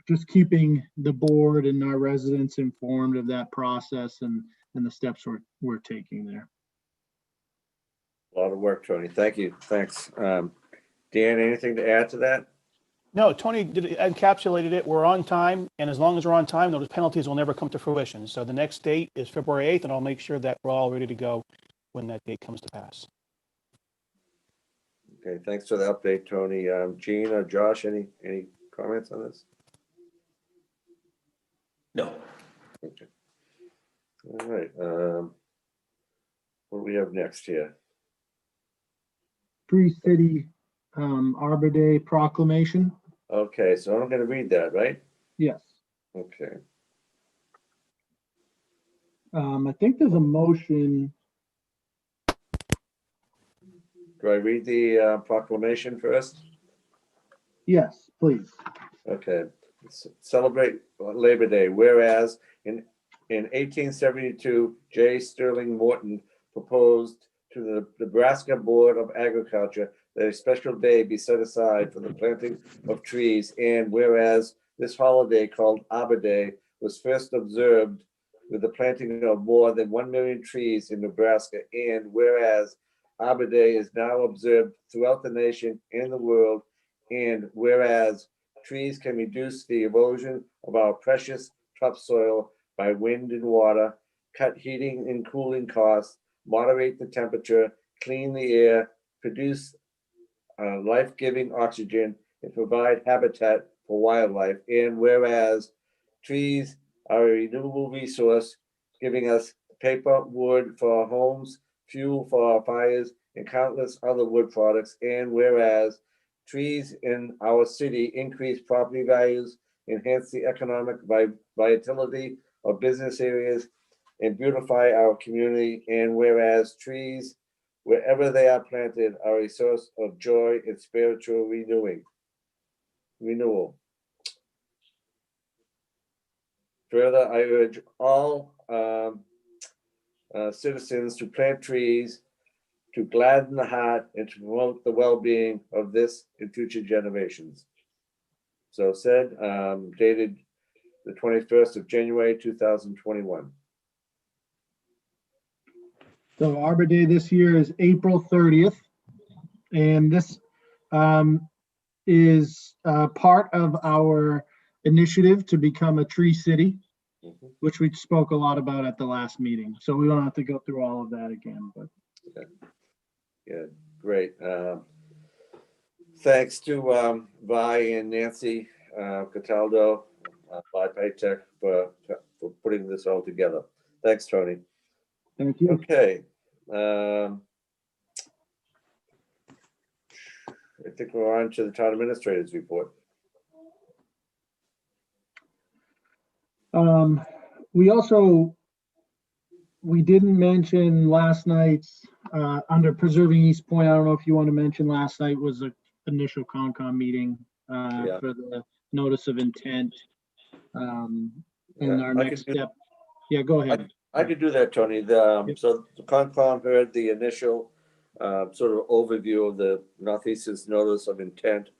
just keeping the board and our residents informed of that process and the steps we're taking there. A lot of work, Tony. Thank you. Thanks. Dan, anything to add to that? No, Tony encapsulated it. We're on time, and as long as we're on time, those penalties will never come to fruition. So the next date is February 8th, and I'll make sure that we're all ready to go when that date comes to pass. Okay, thanks for the update, Tony. Gene or Josh, any comments on this? No. Okay. All right. What do we have next here? Tree City Arbor Day proclamation. Okay, so I'm going to read that, right? Yes. Okay. I think there's a motion. Do I read the proclamation first? Yes, please. Okay. Celebrate Labor Day. Whereas in 1872, J. Sterling Morton proposed to the Nebraska Board of Agriculture that a special day be set aside for the planting of trees. And whereas this holiday called Arbor Day was first observed with the planting of more than 1 million trees in Nebraska. And whereas Arbor Day is now observed throughout the nation and the world. And whereas trees can reduce the erosion of our precious topsoil by wind and water, cut heating and cooling costs, moderate the temperature, clean the air, produce life-giving oxygen, and provide habitat for wildlife. And whereas trees are a renewable resource, giving us paper, wood for our homes, fuel for our fires, and countless other wood products. And whereas trees in our city increase property values, enhance the economic vitality of business areas, and beautify our community. And whereas trees, wherever they are planted, are a source of joy and spiritual renewal. Further, I urge all citizens to plant trees to gladden the heart and to promote the well-being of this and future generations. So said, dated the 21st of January, 2021. So Arbor Day this year is April 30th. And this is part of our initiative to become a tree city, which we spoke a lot about at the last meeting. So we don't have to go through all of that again. But Okay. Yeah, great. Thanks to Vi and Nancy Cataldo, Vi Paytech for putting this all together. Thanks, Tony. thank you. Okay. I think we're on to the town administrator's report. We didn't mention last night's under preserving East Point. I don't know if you want to mention last night was an initial Concom meeting Yeah. for the notice of intent. And Yeah, our I next could do- step. Yeah, go ahead. I could do that, Tony. So the Concom heard the initial sort of overview of the Northeastern's notice of intent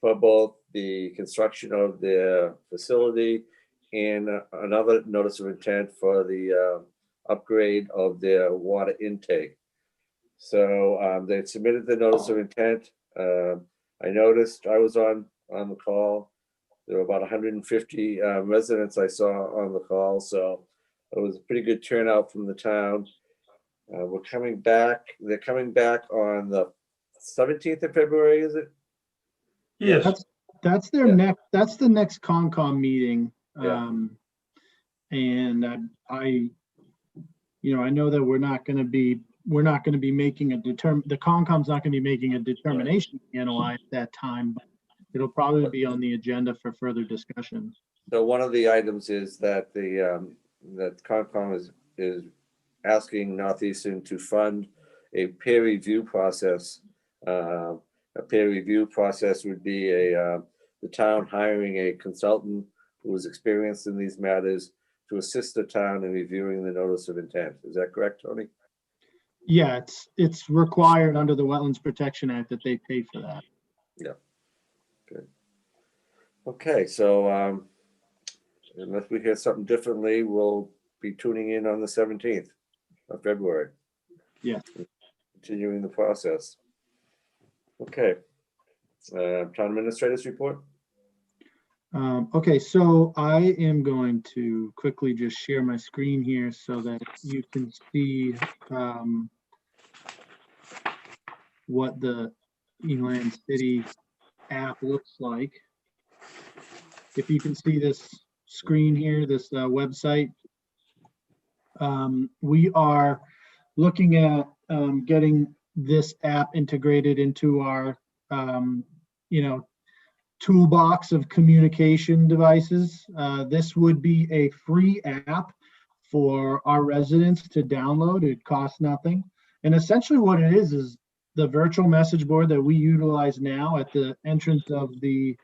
for both the construction of their facility and another notice of intent for the upgrade of their water intake. So they submitted the notice of intent. I noticed I was on the call. There were about 150 residents I saw on the call. So it was a pretty good turnout from the town. We're coming back. They're coming back on the 17th of February, is it? Yes, That's their Yeah. that's the next Concom meeting. Yeah. And I know that we're not going to be making the Concom's not going to be making a determination NOI at that time, but it'll probably be on the agenda for further discussion. So one of the items is that that Concom is asking Northeastern to fund a peer review process. A peer review process would be the town hiring a consultant who is experienced in these matters to assist the town in reviewing the notice of intent. Is that correct, Tony? Yeah, it's required under the Wetlands Protection Act that they pay for that. Yeah. Good. Okay, so unless we hear something differently, we'll be tuning in on the 17th of February. Yeah. Continuing the process. Okay. Town administrators report. Okay, so I am going to quickly just share my screen here so that you can see what the Eland City app looks like. If you can see this screen here, this website, we are looking at getting this app integrated into our, toolbox of communication devices. This would be a free app for our residents to download. It costs nothing. And essentially what it is the virtual message board that we utilize now at the entrance of the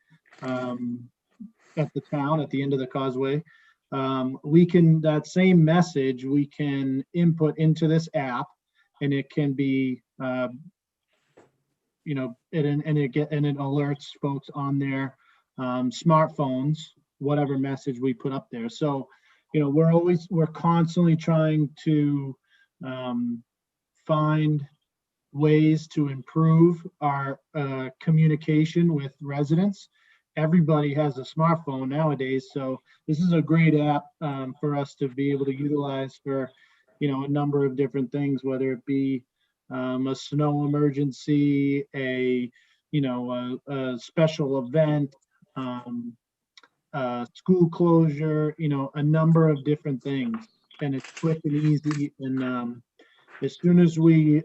at the town at the end of the causeway. That same message we can input into this app, and it can be it alerts folks on their smartphones whatever message we put up there. So we're constantly trying to find ways to improve our communication with residents. Everybody has a smartphone nowadays, so this is a great app for us to be able to utilize for a number of different things, whether it be a snow emergency, a special event, school closure, a number of different things. And it's quick and easy. And as soon as we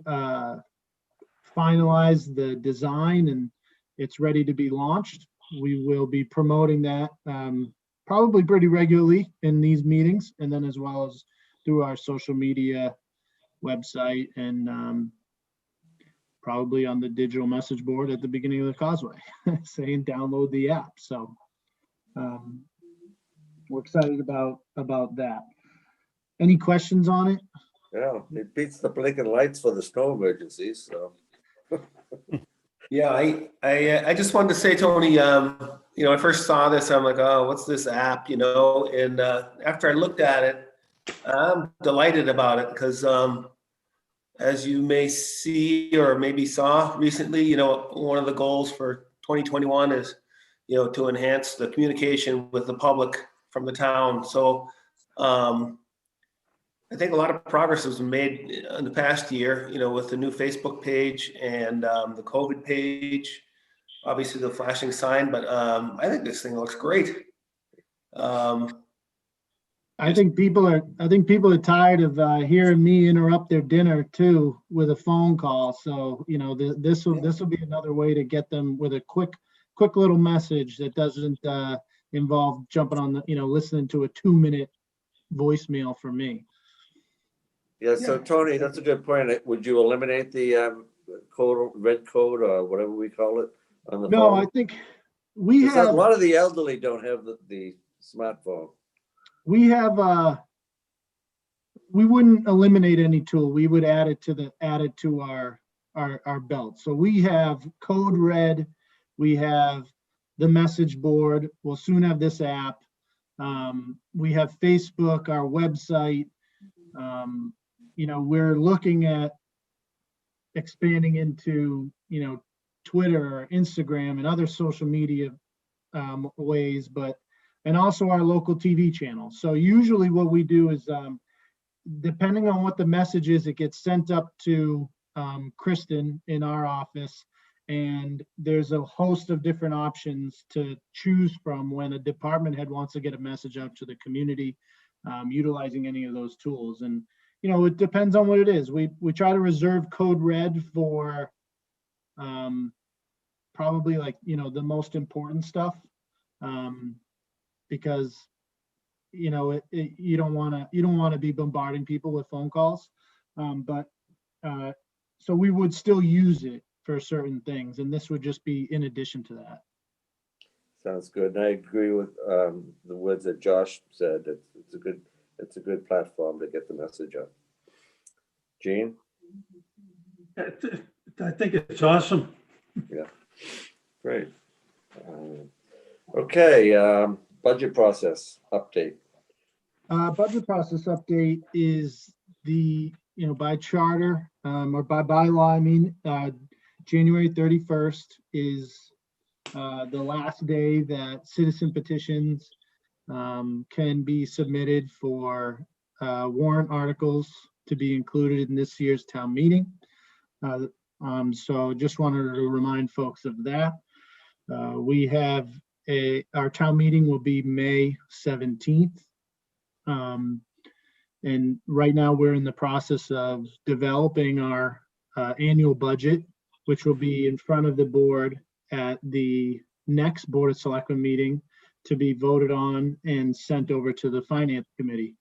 finalize the design and it's ready to be launched, we will be promoting that probably pretty regularly in these meetings, and then as well as through our social media website and probably on the digital message board at the beginning of the causeway saying download the app. So we're excited about that. Any questions on it? Yeah, it beats the blinking lights for the snow emergencies, so. Yeah, I just wanted to say, Tony, I first saw this, I'm like, oh, what's this app, and after I looked at it, I'm delighted about it because as you may see or maybe saw recently, one of the goals for 2021 is, to enhance the communication with the public from the town. So I think a lot of progress has been made in the past year, with the new Facebook page and the COVID page, obviously the flashing sign, but I think this thing looks great. I think people are tired of hearing me interrupt their dinner too with a phone call. So, this will be another way to get them with a quick little message that doesn't involve jumping on listening to a 2-minute voicemail from me. Yeah, so Tony, that's a good point. Would you eliminate the red code or whatever we call it on the phone? No, I think we have a lot of the elderly don't have the smartphone. We have we wouldn't eliminate any tool. We would add it to our belt. So we have code red, we have the message board, we'll soon have this app. We have Facebook, our website. We're looking at expanding into, Twitter or Instagram and other social media ways, and also our local TV channel. So usually what we do is, depending on what the message is, it gets sent up to Kristen in our office, and there's a host of different options to choose from when a department head wants to get a message out to the community, utilizing any of those tools. And it depends on what it is. We try to reserve code red for probably the most important stuff, because you don't want to be bombarding people with phone calls, so we would still use it for certain things, and this would just be in addition to that. Sounds good. And I agree with the words that Josh said. It's a it's a good platform to get the message out. Gene? I think it's awesome. Yeah, great. Okay, budget process update. Budget process update is by charter, or by bylaw, I mean, January 31st is the last day that citizen petitions can be submitted for warrant articles to be included in this year's town meeting. So just wanted to remind folks of that. We have our town meeting will be May 17th. And right now we're in the process of developing our annual budget, which will be in front of the board at the next Board of Selectmen meeting to be voted on and sent over to the Finance Committee.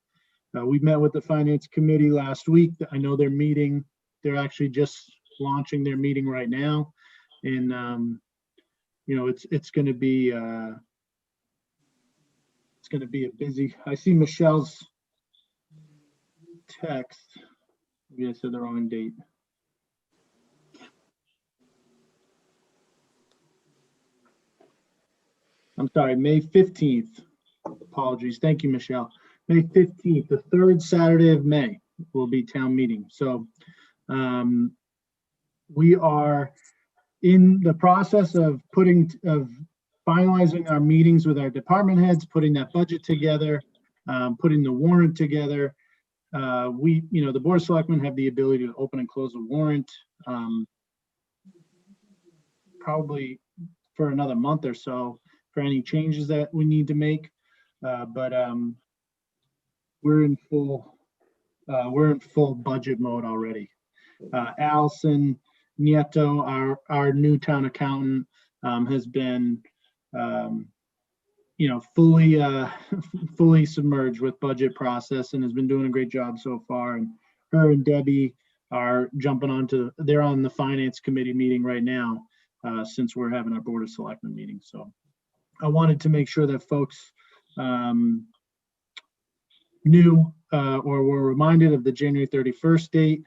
We met with the Finance Committee last week. I know they're meeting. They're actually just launching their meeting right now. And, it's going to be a busy. I see Michelle's text. Maybe I said the wrong date. I'm sorry, May 15th. Apologies. Thank you, Michelle. May 15th, the third Saturday of May will be town meeting. So we are in the process of finalizing our meetings with our department heads, putting that budget together, putting the warrant together. The Board of Selectmen have the ability to open and close a warrant probably for another month or so for any changes that we need to make. But we're in full budget mode already. Allison Nieto, our new town accountant, has been fully submerged with budget process and has been doing a great job so far. And her and Debbie are they're on the Finance Committee meeting right now, since we're having our Board of Selectmen meeting. So I wanted to make sure that folks knew or were reminded of the January 31st date.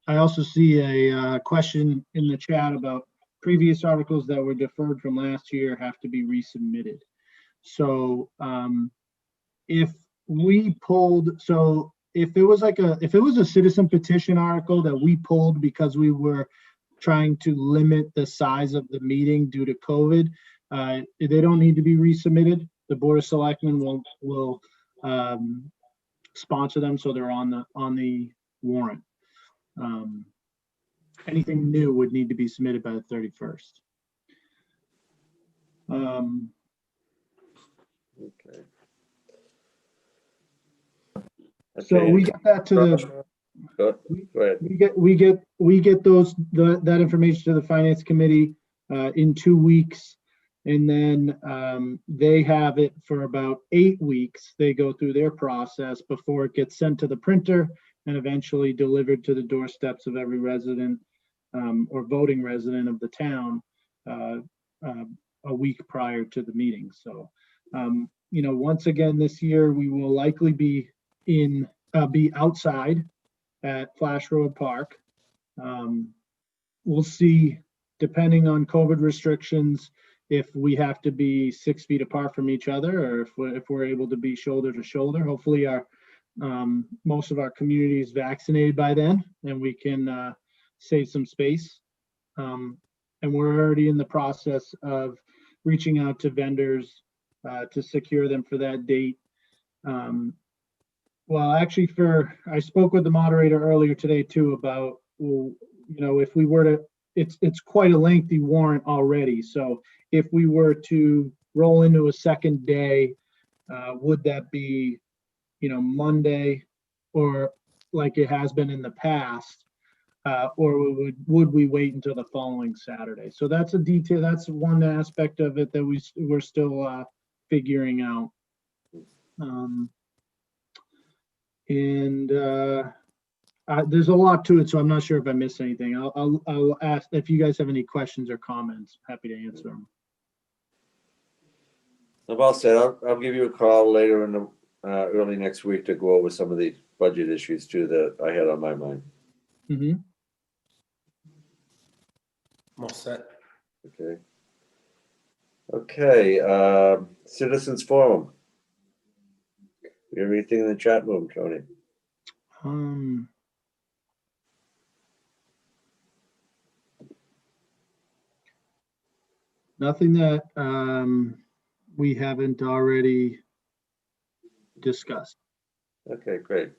I also see a question in the chat about previous articles that were deferred from last year have to be resubmitted. So if it was a citizen petition article that we pulled because we were trying to limit the size of the meeting due to COVID, they don't need to be resubmitted. The Board of Selectmen will sponsor them, so they're on the warrant. Anything new would need to be submitted by the 31st. Okay. So we get that to the. Go ahead. We get that information to the Finance Committee in 2 weeks, and then they have it for about 8 weeks. They go through their process before it gets sent to the printer and eventually delivered to the doorsteps of every resident or voting resident of the town a week prior to the meeting. So, once again this year we will likely be outside at Flash Road Park. We'll see, depending on COVID restrictions, if we have to be 6 feet apart from each other, or if we're able to be shoulder to shoulder. Hopefully most of our community is vaccinated by then, and we can save some space. And we're already in the process of reaching out to vendors to secure them for that date. Well, actually, I spoke with the moderator earlier today too about, if we were to, it's quite a lengthy warrant already. So if we were to roll into a second day, would that be, Monday, or like it has been in the past, or would we wait until the following Saturday? So that's a detail. That's one aspect of it that we're still figuring out. There's a lot to it, so I'm not sure if I missed anything. I'll ask if you guys have any questions or comments. Happy to answer them. Well said. I'll give you a call later in early next week to go over some of the budget issues too that I had on my mind. Mhm. I'm all set. Okay. Okay, citizens forum. You have anything in the chat room, Tony? Nothing that we haven't already discussed. Okay, great.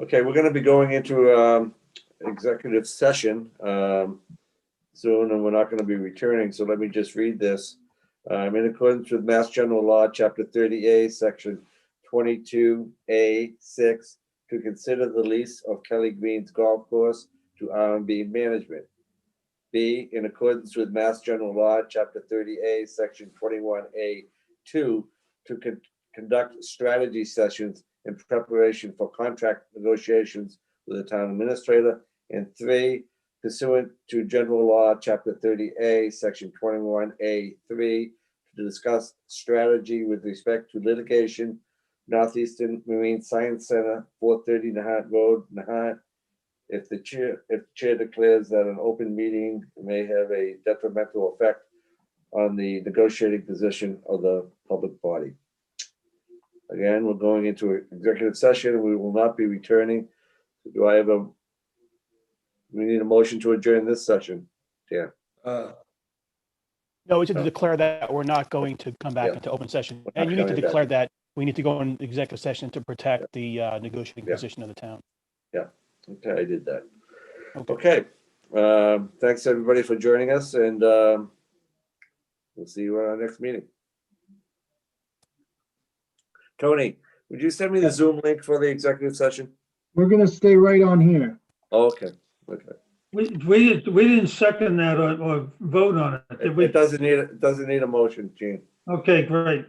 Okay, we're gonna be going into executive session soon, and we're not gonna be returning, so let me just read this. In accordance with Mass General Law, Chapter 30A, Section 22A6, to consider the lease of Kelly Green's golf course to R&B Management. B, in accordance with Mass General Law, Chapter 30A, Section 21A2, to conduct strategy sessions in preparation for contract negotiations with the town administrator. And 3, pursuant to General Law, Chapter 30A, Section 21A3, to discuss strategy with respect to litigation, Northeastern Marine Science Center, 430 Nahant Road, Nahant. If the chair declares that an open meeting may have a detrimental effect on the negotiating position of the public body. Again, we're going into an executive session. We will not be returning. Do I have we need a motion to adjourn this session? Yeah. No, we should declare that we're not going to come back Yeah. into open session. We're not And you need to coming back. declare that we need to go in executive session to protect the negotiating Yeah. position of the town. Okay, I did that. Okay. Okay. Thanks everybody for joining us, and we'll see you at our next meeting. Tony, would you send me the Zoom link for the executive session? We're gonna stay right on here. Oh, okay. Okay. We didn't second that or vote on it, did we? It doesn't need a motion, Gene. Okay, great.